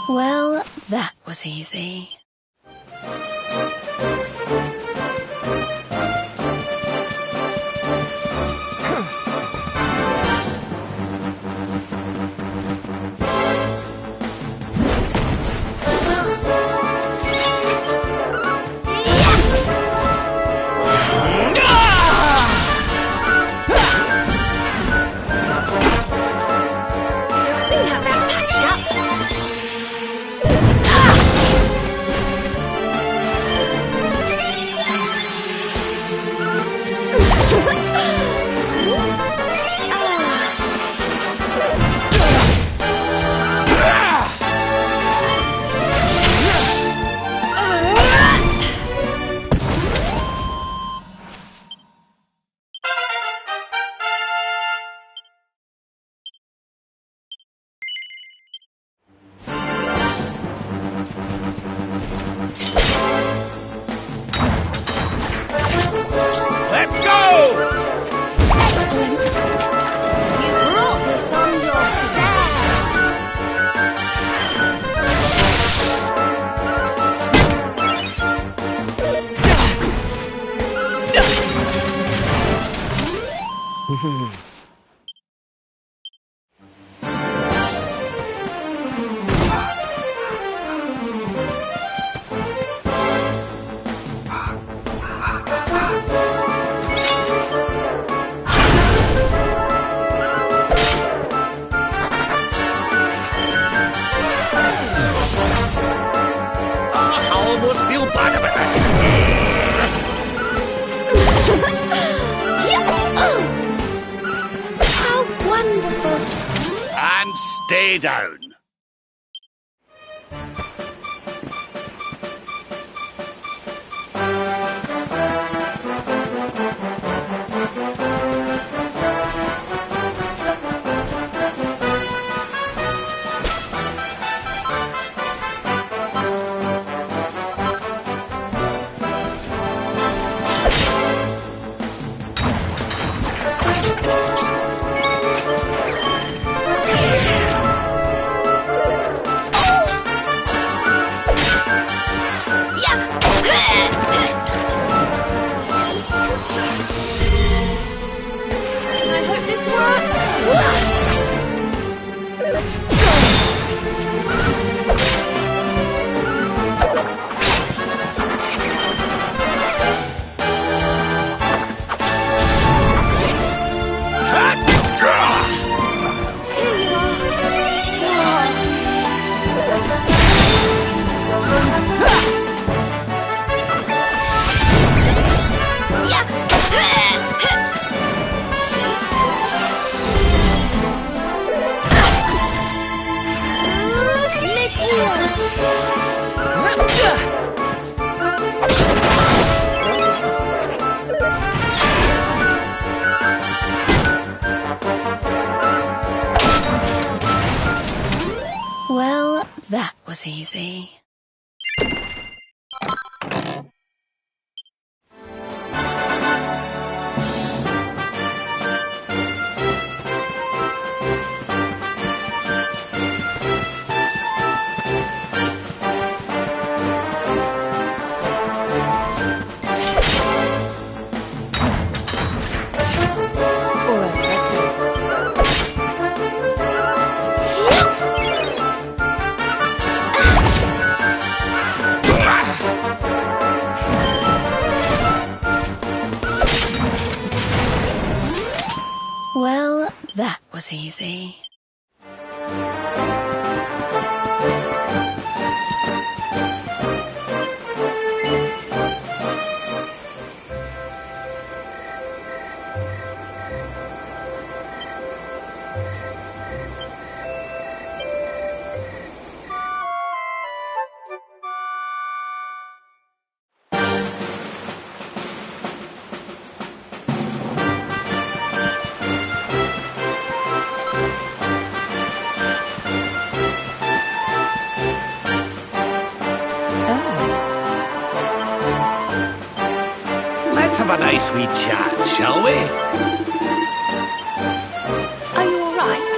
Well, that was easy. Soon have that patched up. Let's go! Excellent. You brought this on yourself. I almost feel bad about this. How wonderful. And stay down. I hope this works. Well, that was easy. Well, that was easy. have a nice wee chat, shall we? Are you all right?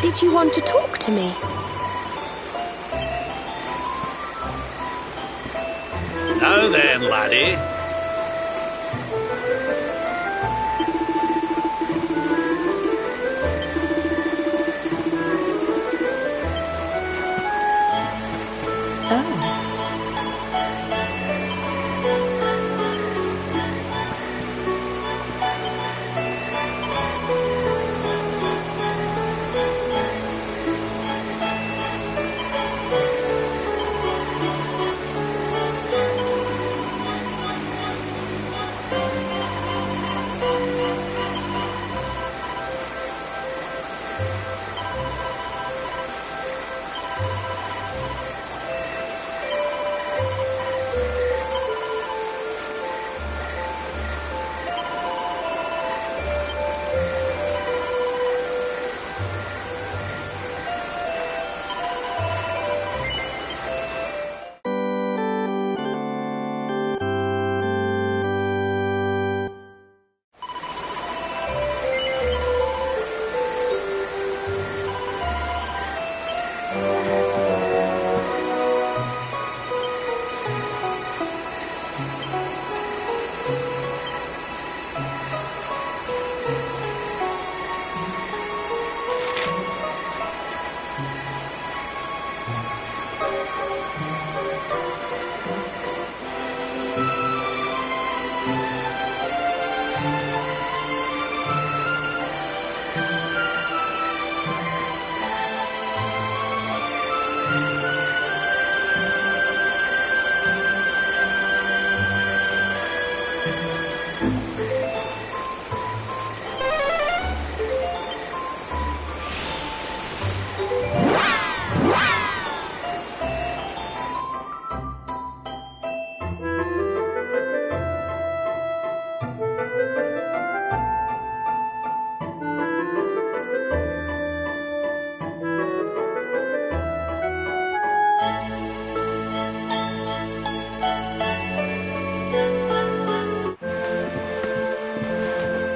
Did you want to talk to me? Now then, laddie.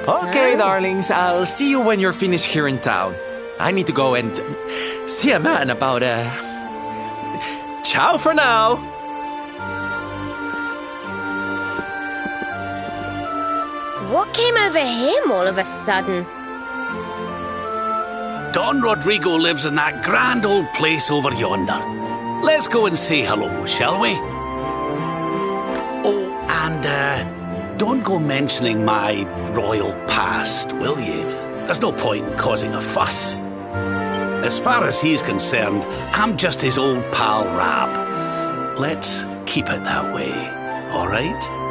Okay, darlings, I'll see you when you're finished here in town. I need to go and see a man about Ciao for now! What came over him all of a sudden? Don Rodrigo lives in that grand old place over yonder. Let's go and say hello, shall we? Oh, and don't go mentioning my royal past, will you? There's no point in causing a fuss. As far as he's concerned, I'm just his old pal Rab. Let's keep it that way, all right?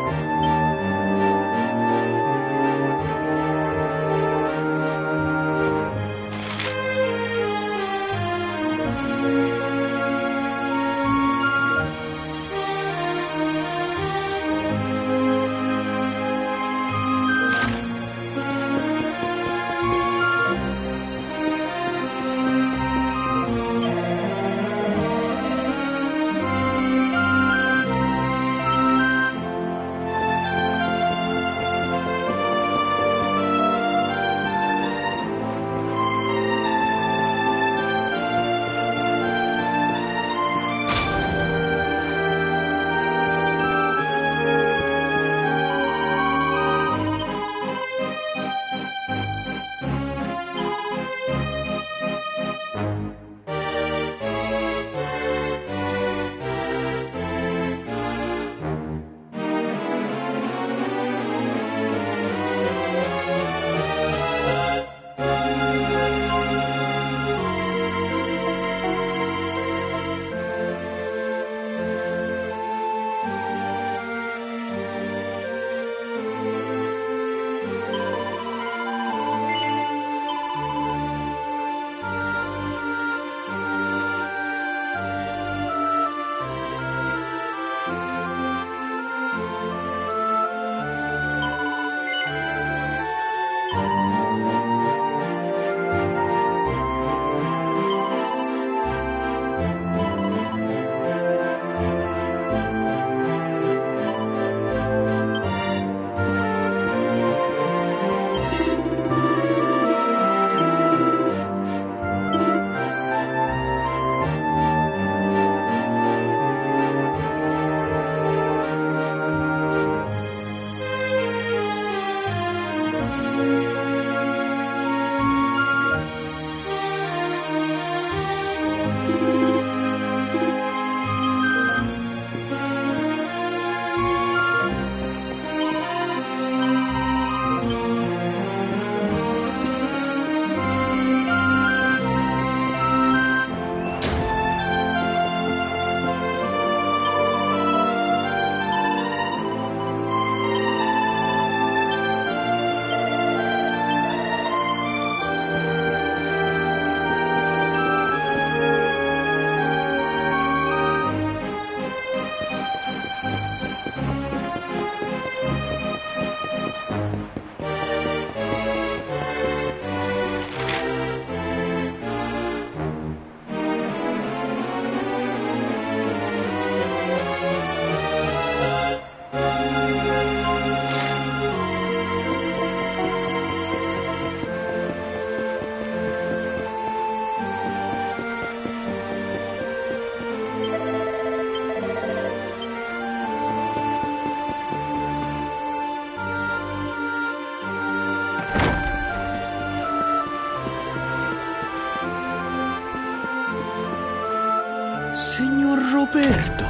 Signor Roberto,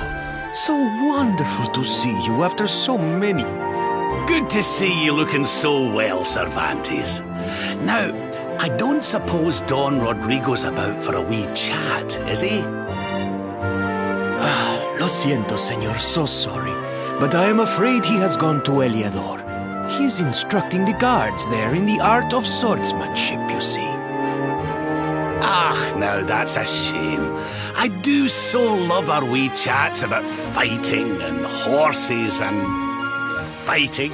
so wonderful to see you after so many. Good to see you looking so well, Cervantes. Now, I don't suppose Don Rodrigo's about for a wee chat, is he? Lo siento, senor, so sorry. But I am afraid he has gone to Heliodor. He is instructing the guards there in the art of swordsmanship, you see. Ah, now that's a shame. I do so love our wee chats about fighting and horses and fighting.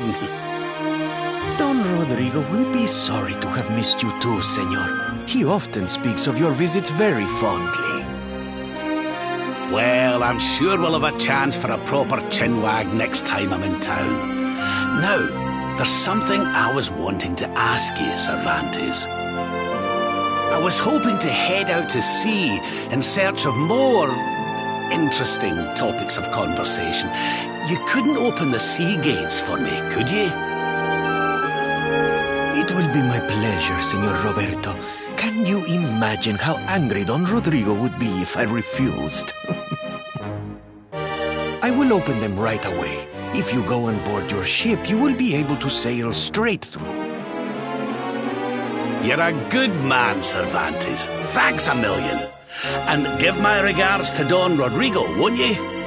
Don Rodrigo will be sorry to have missed you too, senor. He often speaks of your visits very fondly. Well, I'm sure we'll have a chance for a proper chinwag next time I'm in town. Now, there's something I was wanting to ask you, Cervantes. I was hoping to head out to sea in search of more interesting topics of conversation. You couldn't open the sea gates for me, could you? It will be my pleasure, Senor Roberto. Can you imagine how angry Don Rodrigo would be if I refused? I will open them right away. If you go on board your ship, you will be able to sail straight through. You're a good man, Cervantes. Thanks a million. And give my regards to Don Rodrigo, won't you?